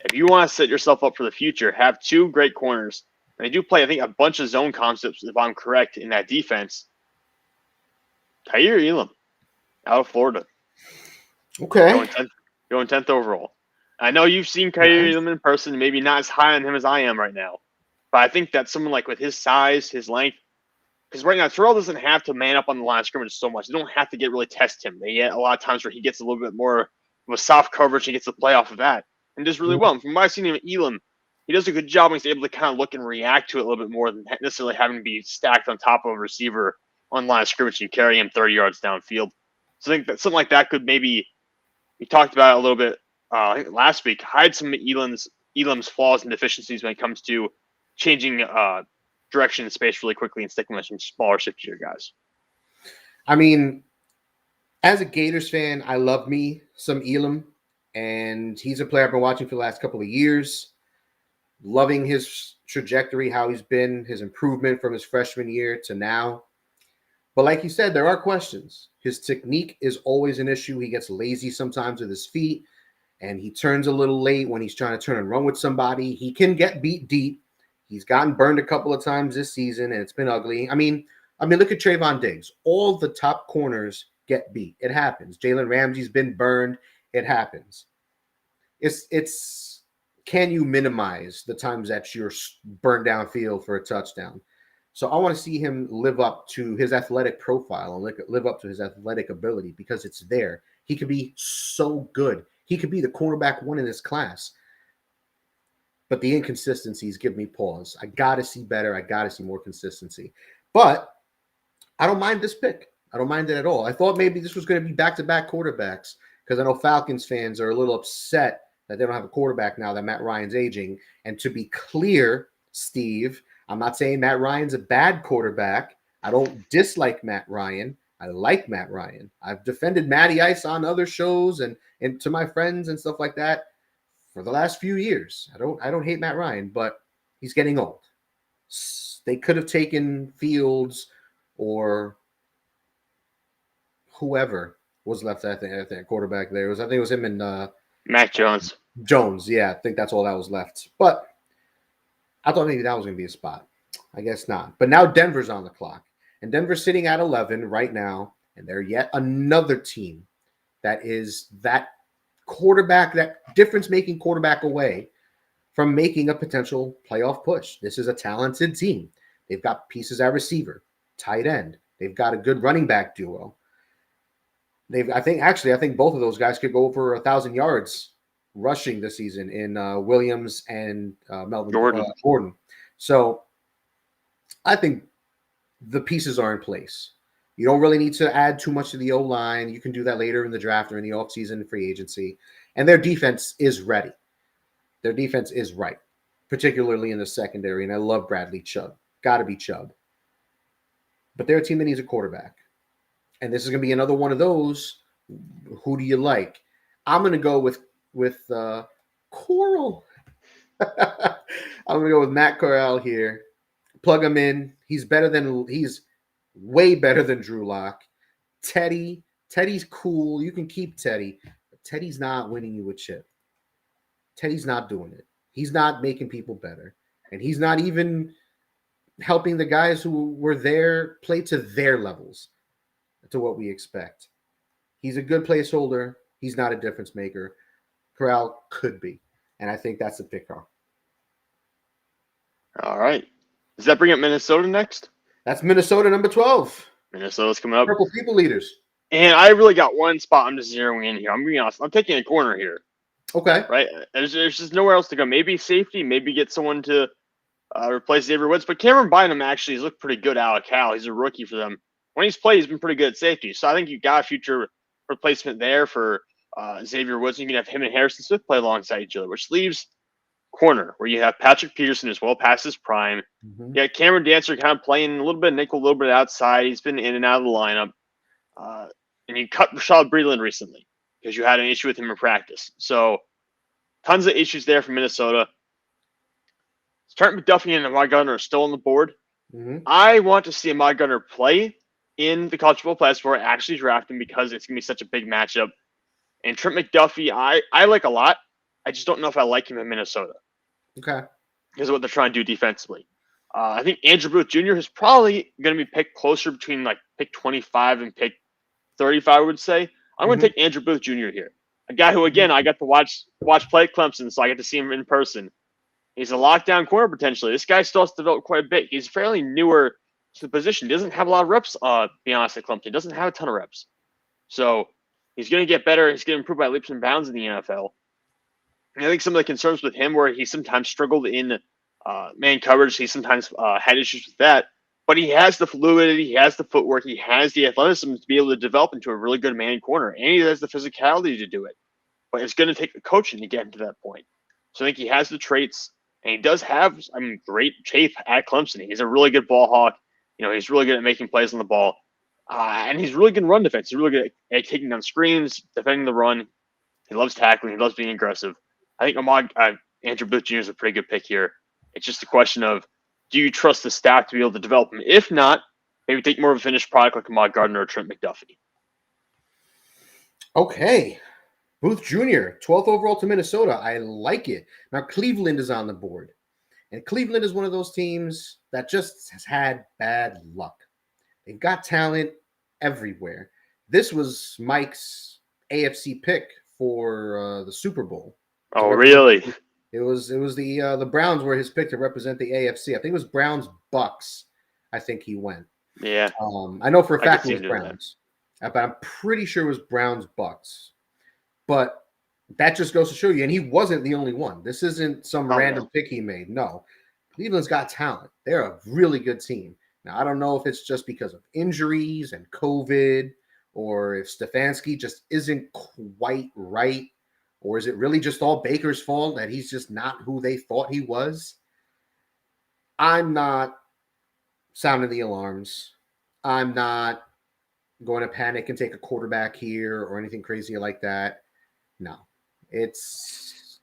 If you want to set yourself up for the future, have two great corners. And they do play, I think, a bunch of zone concepts, if I'm correct, in that defense. Kaiir Elam, out of Florida. Okay. Going 10th overall. I know you've seen Kaiir Elam in person, maybe not as high on him as I am right now. But I think that someone like with his size, his length, because right now Terrell doesn't have to man up on the line of scrimmage so much. They don't have to really test him. They get a lot of times where he gets a little bit more with soft coverage and gets the play off of that. And does really well. And from what I've seen him, Elam, he does a good job when he's able to kind of look and react to it a little bit more than necessarily having to be stacked on top of a receiver on line of scrimmage and carry him 30 yards downfield. So I think that something like that could maybe, we talked about it a little bit I think last week, hide some of Elam's flaws and deficiencies when it comes to changing direction in space really quickly and sticking with some smaller, shiftier guys. I mean, as a Gators fan, I love me some Elam, and he's a player I've been watching for the last couple of years. Loving his trajectory, how he's been, his improvement from his freshman year to now. But like you said, there are questions. His technique is always an issue. He gets lazy sometimes with his feet, and he turns a little late when he's trying to turn and run with somebody. He can get beat deep. He's gotten burned a couple of times this season, and it's been ugly. I mean, look at Trayvon Diggs. All the top corners get beat. It happens. Jalen Ramsey's been burned. It happens. It's can you minimize the times that you're burned downfield for a touchdown? So I want to see him live up to his athletic profile and live up to his athletic ability because it's there. He could be so good. He could be the cornerback one in his class. But the inconsistencies give me pause. I got to see better. I got to see more consistency. But I don't mind this pick. I don't mind it at all. I thought maybe this was going to be back-to-back quarterbacks because I know Falcons fans are a little upset that they don't have a quarterback now that Matt Ryan's aging. And to be clear, Steve, I'm not saying Matt Ryan's a bad quarterback. I don't dislike Matt Ryan. I like Matt Ryan. I've defended Matty Ice on other shows and to my friends and stuff like that for the last few years. I don't hate Matt Ryan, but he's getting old. They could have taken Fields or whoever was left at the quarterback there. I think it was him and Mac Jones. Yeah, I think that's all that was left. But I thought maybe that was going to be a spot. I guess not. But now Denver's on the clock. And Denver's sitting at 11 right now. And they're yet another team that is that quarterback, that difference-making quarterback away from making a potential playoff push. This is a talented team. They've got pieces at receiver, tight end. They've got a good running back duo. I think both of those guys could go over 1,000 yards rushing this season in Williams and Melvin Gordon. So I think the pieces are in place. You don't really need to add too much to the O-line. You can do that later in the draft or in the offseason free agency. And their defense is ready. Their defense is right, particularly in the secondary. And I love Bradley Chubb. Got to be Chubb. But they're a team that needs a quarterback. And this is going to be another one of those. Who do you like? I'm going to go with Coral. I'm going to go with Matt Corral here. Plug him in. He's way better than Drew Lock. Teddy's cool. You can keep Teddy. But Teddy's not winning you a chip. Teddy's not doing it. He's not making people better. And he's not even helping the guys who were there play to their levels. to what we expect. He's a good placeholder. He's not a difference maker. Corral could be. And I think that's the pick, Carl. All right. Does that bring up Minnesota next? That's Minnesota number 12. Minnesota's coming up. Purple people leaders. And I really got one spot I'm just zeroing in here. I'm being honest. I'm taking a corner here. Okay. Right? There's just nowhere else to go. Maybe safety. Maybe get someone to replace Xavier Woods. But Cameron Bynum actually has looked pretty good out of Cal. He's a rookie for them. When he's played, he's been pretty good at safety. So I think you got a future replacement there for Xavier Woods. You can have him and Harrison Smith play alongside each other, which leaves corner where you have Patrick Peterson as well past his prime. Mm-hmm. You got Cameron Dancer kind of playing a little bit of nickel, a little bit outside. He's been in and out of the lineup. And you cut Rashad Breeland recently because you had an issue with him in practice. So tons of issues there for Minnesota. Trent McDuffie and Ahmad Gardner are still on the board. Mm-hmm. I want to see Ahmad Gardner play in the college football playoffs before I actually draft him because it's going to be such a big matchup. And Trent McDuffie, I like a lot. I just don't know if I like him in Minnesota. Okay. Because of what they're trying to do defensively. I think Andrew Booth Jr. is probably going to be picked closer between like pick 25 and pick 35, I would say. I'm going to take Andrew Booth Jr. here. A guy who, again, I got to watch play at Clemson, so I get to see him in person. He's a lockdown corner potentially. This guy still has to develop quite a bit. He's fairly newer to the position. He doesn't have a lot of reps, to be honest, at Clemson. He doesn't have a ton of reps. So he's going to get better. He's going to improve by leaps and bounds in the NFL. And I think some of the concerns with him where he sometimes struggled in man coverage, he sometimes had issues with that. But he has the fluidity, he has the footwork, he has the athleticism to be able to develop into a really good man corner. And he has the physicality to do it. But it's going to take the coaching to get him to that point. So I think he has the traits. And he does have, great tape at Clemson. He's a really good ball hawk. He's really good at making plays on the ball. And he's really good in run defense. He's really good at taking down screens, defending the run. He loves tackling. He loves being aggressive. I think Andrew Booth Jr. is a pretty good pick here. It's just a question of, do you trust the staff to be able to develop him? If not, maybe take more of a finished product like Ahmad Gardner or Trent McDuffie. Okay. Booth Jr., 12th overall to Minnesota. I like it. Now, Cleveland is on the board. And Cleveland is one of those teams that just has had bad luck. They've got talent everywhere. This was Mike's AFC pick for the Super Bowl. Oh, really? It was the Browns were his pick to represent the AFC. I think it was Browns Bucks. I think he went. Yeah. I know for a fact it was Browns, but I'm pretty sure it was Browns Bucks. But that just goes to show you, and he wasn't the only one. This isn't some random pick he made. No, Cleveland's got talent. They're a really good team. Now I don't know if it's just because of injuries and COVID, or if Stefanski just isn't quite right. Or is it really just all Baker's fault that he's just not who they thought he was? I'm not sounding the alarms. I'm not going to panic and take a quarterback here or anything crazy like that. No. It's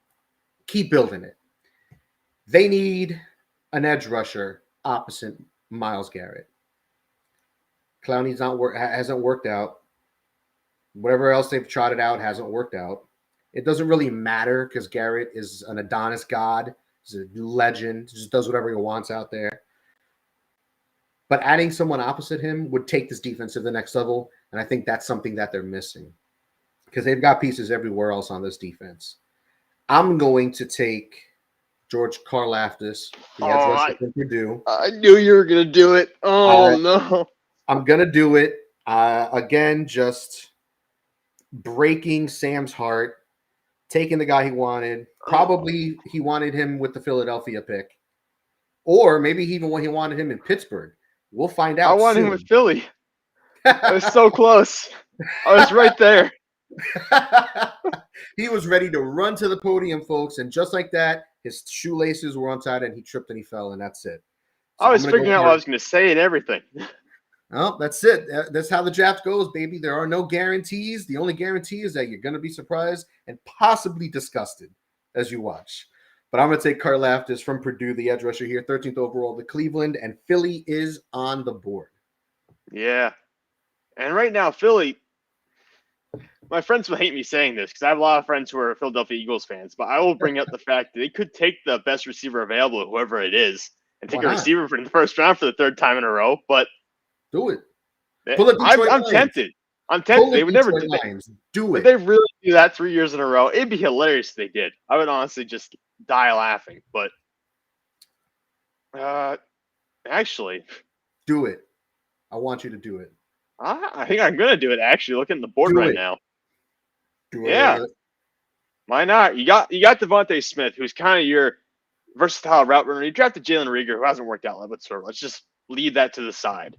keep building it. They need an edge rusher opposite Myles Garrett. Clowney's hasn't worked out. Whatever else they've trotted out hasn't worked out. It doesn't really matter because Garrett is an Adonis god. He's a legend. He just does whatever he wants out there. But adding someone opposite him would take this defense to the next level, and I think that's something that they're missing because they've got pieces everywhere else on this defense. I'm going to take George Karlaftis, the edge rusher from Purdue. I knew you were going to do it. No. I'm going to do it. Again, just breaking Sam's heart. Taking the guy he wanted. Probably he wanted him with the Philadelphia pick. Or maybe he wanted him in Pittsburgh. We'll find out. I wanted him with Philly. I was so close. I was right there. He was ready to run to the podium, folks. And just like that, his shoelaces were untied and he tripped and he fell, and that's it. So I was figuring out what I was going to say and everything. Well, that's it. That's how the draft goes, baby. There are no guarantees. The only guarantee is that you're going to be surprised and possibly disgusted as you watch. But I'm going to take Karlaftis from Purdue, the edge rusher here, 13th overall to Cleveland, and Philly is on the board. Yeah. And right now, Philly, my friends will hate me saying this because I have a lot of friends who are Philadelphia Eagles fans, but I will bring up the fact that they could take the best receiver available, whoever it is, and take a receiver for the first round for the third time in a row. But do it. Pull the Detroit I'm Lions. tempted. Pull They the would never Detroit do that. Lions. Do Would it. they really do that 3 years in a row? It'd be hilarious if they did. I would honestly just die laughing. But actually, Do it. I want you to do it. I think I'm gonna do it. Actually, looking at the board Do right it. now. Do Yeah, it. why not? You got Devontae Smith, who's kind of your versatile route runner. You drafted Jalen Reagor, who hasn't worked out. Let's just leave that to the side.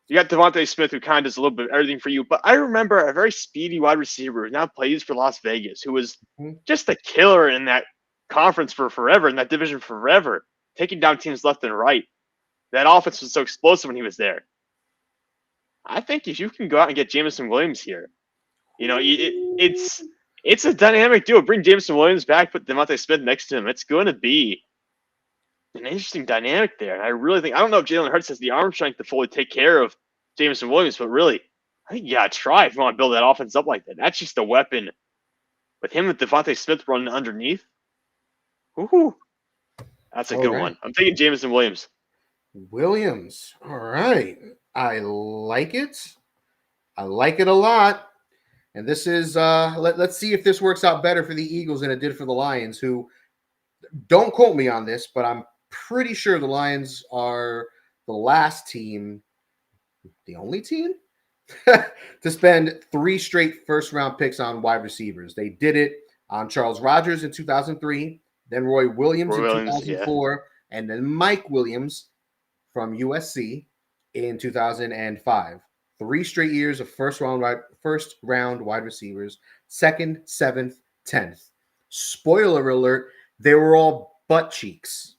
You got Devontae Smith, who kind of does a little bit of everything for you. But I remember a very speedy wide receiver who now plays for Las Vegas, who was just a killer in that conference for forever, in that division forever, taking down teams left and right. That offense was so explosive when he was there. I think if you can go out and get Jameson Williams here, it's a dynamic duo. Bring Jameson Williams back, put Devontae Smith next to him. It's going to be an interesting dynamic there. And I really think, I don't know if Jalen Hurts has the arm strength to fully take care of Jameson Williams, but really, I think you got to try if you want to build that offense up like that. That's just a weapon. With him with Devontae Smith running underneath, ooh, that's a good one. I'm thinking Jameson Williams. Williams. All right. I like it. I like it a lot. And this is let's see if this works out better for the Eagles than it did for the Lions, who don't quote me on this, but I'm pretty sure the Lions are the last team, the only team to spend 3 straight first-round picks on wide receivers. They did it on Charles Rogers in 2003, then Roy Williams in 2004, and then Mike Williams from USC in 2005. 3 straight years of first round wide receivers, 2nd, 7th, 10th. Spoiler alert, they were all butt cheeks.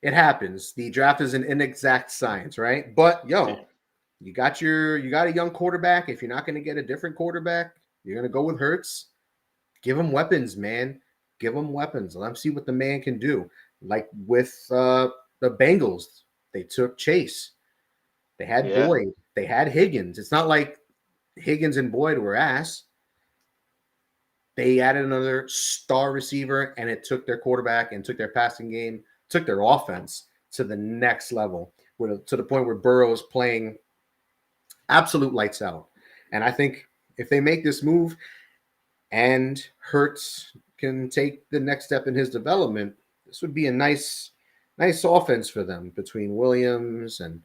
It happens. The draft is an inexact science, right? But you got a young quarterback. If you're not going to get a different quarterback, you're going to go with Hurts. Give him weapons, man. Give him weapons. Let him see what the man can do. Like with the Bengals, they took Chase. They had Boyd. They had Higgins. It's not like Higgins and Boyd were ass. They added another star receiver, and it took their quarterback and took their passing game, took their offense to the next level, to the point where Burrow is playing absolute lights out. And I think if they make this move and Hurts can take the next step in his development, this would be a nice offense for them between Williams and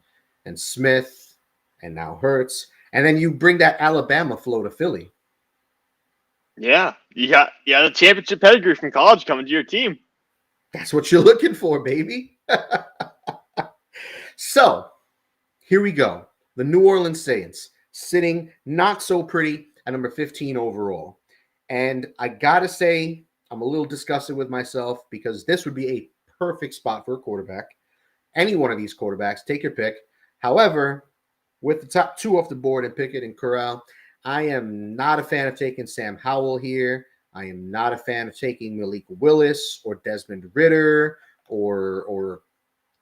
Smith and now Hurts. And then you bring that Alabama flow to Philly. Yeah, you got a championship pedigree from college coming to your team. That's what you're looking for, baby. So, here we go. The New Orleans Saints sitting not so pretty at number 15 overall. And I got to say, I'm a little disgusted with myself because this would be a perfect spot for a quarterback. Any one of these quarterbacks, take your pick. However, with the top 2 off the board in Pickett and Corral, I am not a fan of taking Sam Howell here. I am not a fan of taking Malik Willis or Desmond Ridder or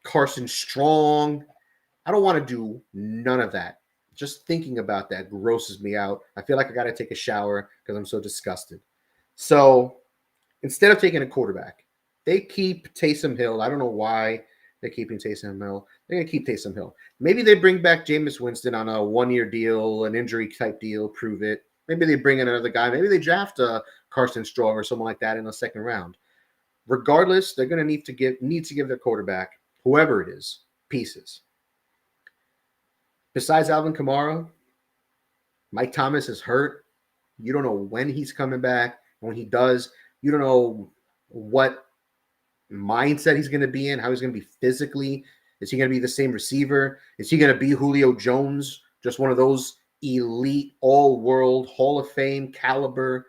Carson Strong. I don't want to do none of that. Just thinking about that grosses me out. I feel like I got to take a shower because I'm so disgusted. So instead of taking a quarterback, they keep Taysom Hill. I don't know why they're keeping Taysom Hill. They're going to keep Taysom Hill. Maybe they bring back Jameis Winston on a 1-year deal, an injury type deal, prove it. Maybe they bring in another guy. Maybe they draft Carson Strong or someone like that in the 2nd round. Regardless, they're going to need to give their quarterback, whoever it is, pieces. Besides Alvin Kamara, Mike Thomas is hurt. You don't know when he's coming back. When he does, you don't know what mindset he's going to be in, how he's going to be physically. Is he going to be the same receiver? Is he going to be Julio Jones, just one of those elite, all-world, Hall of Fame caliber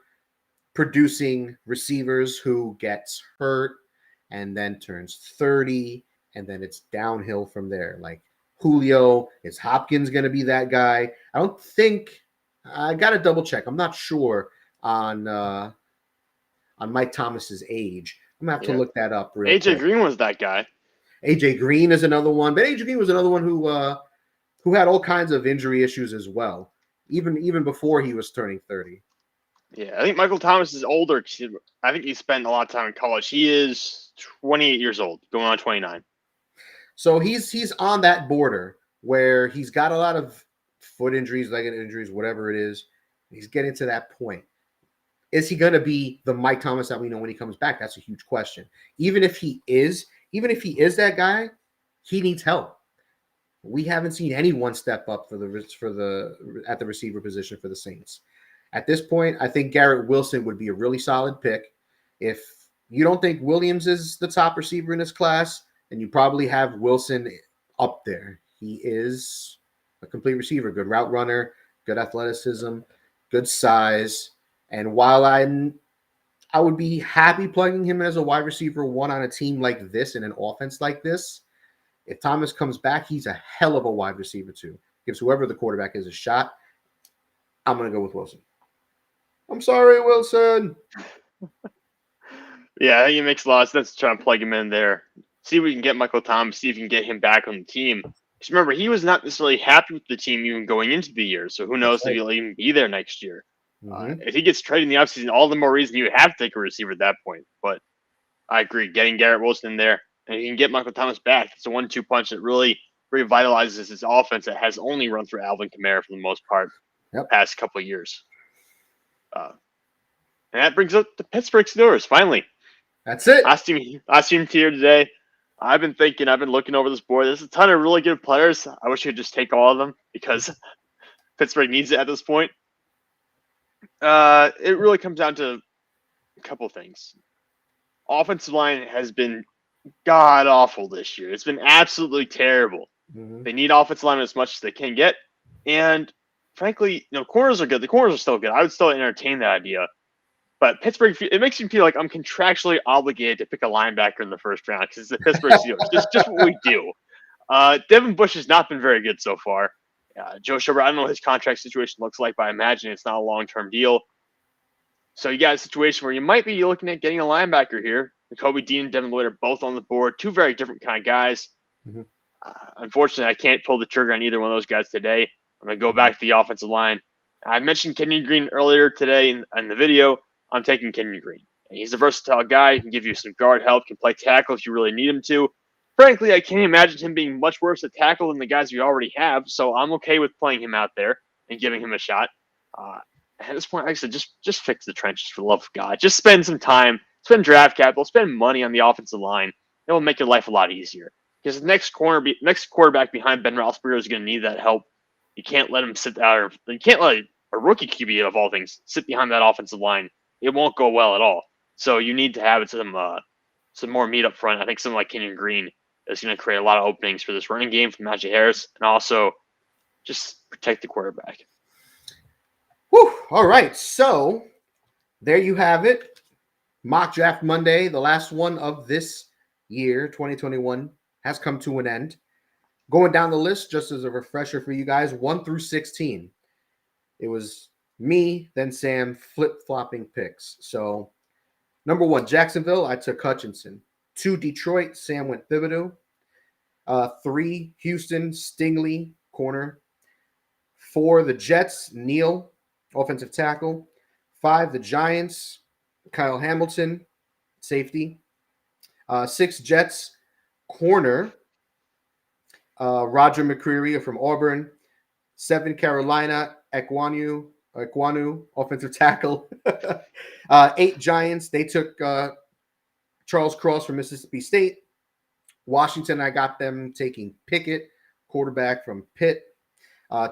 producing receivers who gets hurt and then turns 30, and then it's downhill from there? Like Julio, is Hopkins going to be that guy? I don't think. I got to double check. I'm not sure on Mike Thomas's age. I'm going to have to look that up real quick. AJ Green was that guy. AJ Green is another one, but AJ Green was another one who had all kinds of injury issues as well, even before he was turning 30. Yeah, I think Michael Thomas is older. I think he spent a lot of time in college. He is 28 years old, going on 29. So he's on that border where he's got a lot of foot injuries, leg injuries, whatever it is. He's getting to that point. Is he going to be the Mike Thomas that we know when he comes back? That's a huge question. Even if he is that guy, he needs help. We haven't seen anyone step up at the receiver position for the Saints. At this point, I think Garrett Wilson would be a really solid pick. If you don't think Williams is the top receiver in this class, then you probably have Wilson up there. He is a complete receiver, good route runner, good athleticism, good size. And while I would be happy plugging him as a wide receiver one on a team like this and an offense like this, if Thomas comes back, he's a hell of a wide receiver too. Gives whoever the quarterback is a shot. I'm going to go with Wilson. I'm sorry, Wilson. Yeah, I think it makes a lot of sense to try and plug him in there. See if we can get Michael Thomas, see if we can get him back on the team. Just remember, he was not necessarily happy with the team even going into the year, so who knows if he'll even be there next year. If he gets traded in the offseason, all the more reason you would have to take a receiver at that point. But I agree, getting Garrett Wilson in there, and you can get Michael Thomas back. It's a 1-2 punch that really revitalizes his offense that has only run through Alvin Kamara for the most part the past couple of years. And that brings up the Pittsburgh Steelers, finally. That's it. Last team here today. I've been looking over this board. There's a ton of really good players. I wish I could just take all of them because Pittsburgh needs it at this point. It really comes down to a couple things. Offensive line has been god awful this year. It's been absolutely terrible. They need offensive linemen as much as they can get. And frankly, corners are good. The corners are still good. I would still entertain that idea. But Pittsburgh, it makes me feel like I'm contractually obligated to pick a linebacker in the first round because it's the Pittsburgh Steelers. Just what we do. Devin Bush has not been very good so far. Joe Schobert, I don't know what his contract situation looks like, but I imagine it's not a long-term deal. So you got a situation where you might be looking at getting a linebacker here. Kobe Dean and Devin Lloyd are both on the board. Two very different kind of guys. Unfortunately, I can't pull the trigger on either one of those guys today. I'm going to go back to the offensive line. I mentioned Kenyon Green earlier today in the video. I'm taking Kenyon Green. He's a versatile guy. He can give you some guard help, can play tackle if you really need him to. Frankly, I can't imagine him being much worse at tackle than the guys we already have, so I'm okay with playing him out there and giving him a shot. At this point, like I said, just fix the trenches for the love of God. Just spend some time, spend draft capital, spend money on the offensive line. It will make your life a lot easier. Because the next quarterback behind Ben Roethlisberger is going to need that help. You can't let him sit there. You can't let a rookie QB of all things sit behind that offensive line. It won't go well at all. So you need to have some more meat up front. I think something like Kenyon Green is going to create a lot of openings for this running game from Najee Harris, and also just protect the quarterback. Whew. All right. So there you have it. Mock Draft Monday, the last one of this year, 2021, has come to an end. Going down the list, just as a refresher for you guys, 1 through 16. It was me, then Sam, flip-flopping picks. So, number 1, Jacksonville, I took Hutchinson. 2, Detroit, Sam went Thibodeau. 3, Houston, Stingley, corner. 4, the Jets, Neal, offensive tackle. 5, the Giants, Kyle Hamilton, safety. 6, Jets, corner. Roger McCreary from Auburn. 7, Carolina, Ekwonu, offensive tackle. 8, Giants. They took Charles Cross from Mississippi State. Washington, I got them taking Pickett, quarterback from Pitt.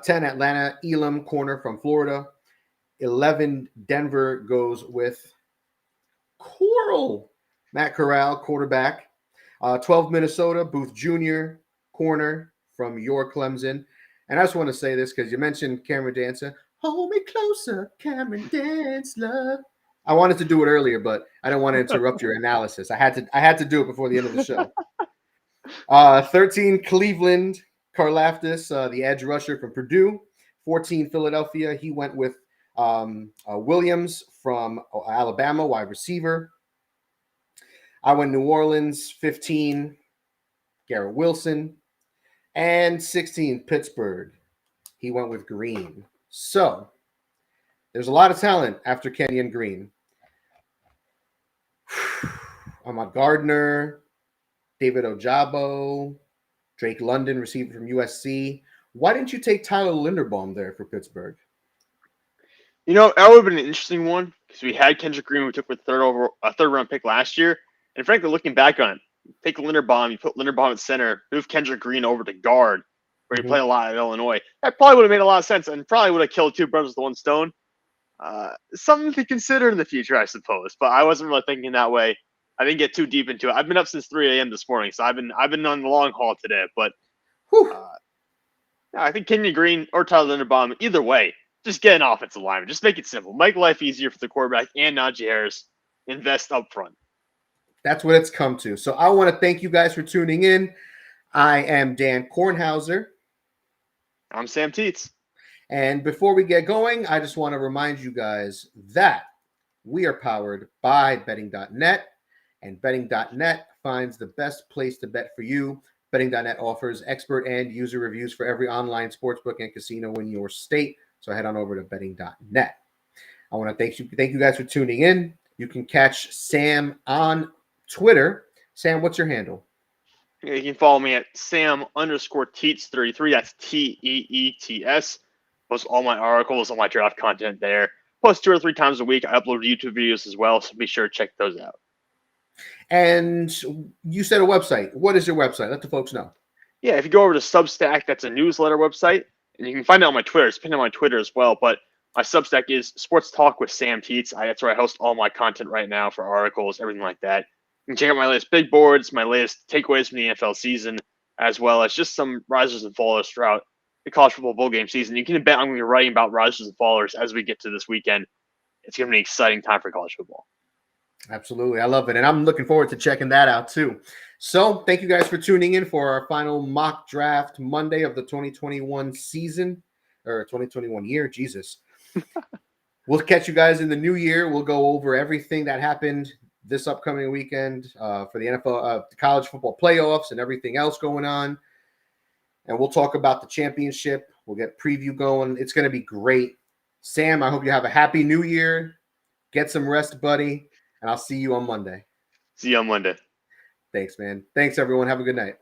10, Atlanta, Elam, corner from Florida. 11, Denver goes with Coral, Matt Corral, quarterback. 12, Minnesota, Booth Jr., corner from your Clemson. And I just want to say this because you mentioned Cameron Dancer. Hold me closer, Cameron Dance, love. I wanted to do it earlier, but I don't want to interrupt your analysis. I had to do it before the end of the show. 13, Cleveland, Karlaftis, the edge rusher from Purdue. 14, Philadelphia. He went with Williams from Alabama, wide receiver. I went New Orleans. 15, Garrett Wilson. And 16, Pittsburgh. He went with Green. So there's a lot of talent after Kenyon Green. Ahmad Gardner, David Ojabo, Drake London, receiver from USC. Why didn't you take Tyler Linderbaum there for Pittsburgh? That would have been an interesting one because we had Kendrick Green, we took with third round pick last year. And frankly, looking back on it, take Linderbaum, you put Linderbaum at center, move Kendrick Green over to guard, where he played a lot at Illinois. That probably would have made a lot of sense and probably would have killed two birds with one stone. Something to consider in the future, I suppose. But I wasn't really thinking that way. I didn't get too deep into it. I've been up since 3 a.m. this morning, so I've been on the long haul today. But I think Kenyon Green or Tyler Linderbaum, either way, just get an offensive lineman. Just make it simple. Make life easier for the quarterback and Najee Harris. Invest up front. That's what it's come to. So I want to thank you guys for tuning in. I am Dan Kornhauser. I'm Sam Teets. And before we get going, I just want to remind you guys that we are powered by betting.net, and betting.net finds the best place to bet for you. Betting.net offers expert and user reviews for every online sportsbook and casino in your state. So head on over to betting.net. I want to thank you guys for tuning in. You can catch Sam on Twitter. Sam, what's your handle? You can follow me at Sam_Teets33. That's TEETS. Post all my articles, all my draft content there. Post 2 or 3 times a week. I upload YouTube videos as well, so be sure to check those out. And you said a website. What is your website? Let the folks know. Yeah, if you go over to Substack, that's a newsletter website, and you can find it on my Twitter. It's pinned on my Twitter as well, but my Substack is Sports Talk with Sam Teets. That's where I host all my content right now for articles, everything like that. You can check out my latest big boards, my latest takeaways from the NFL season, as well as just some risers and fallers throughout the college football bowl game season. You can bet I'm going to be writing about risers and fallers as we get to this weekend. It's going to be an exciting time for college football. Absolutely. I love it. And I'm looking forward to checking that out too. So thank you guys for tuning in for our final mock draft Monday of the 2021 season, or 2021 year. Jesus. We'll catch you guys in the new year. We'll go over everything that happened this upcoming weekend for the NFL, the college football playoffs and everything else going on. And we'll talk about the championship. We'll get preview going. It's going to be great. Sam, I hope you have a happy new year. Get some rest, buddy. And I'll see you on Monday. See you on Monday. Thanks, man. Thanks, everyone. Have a good night.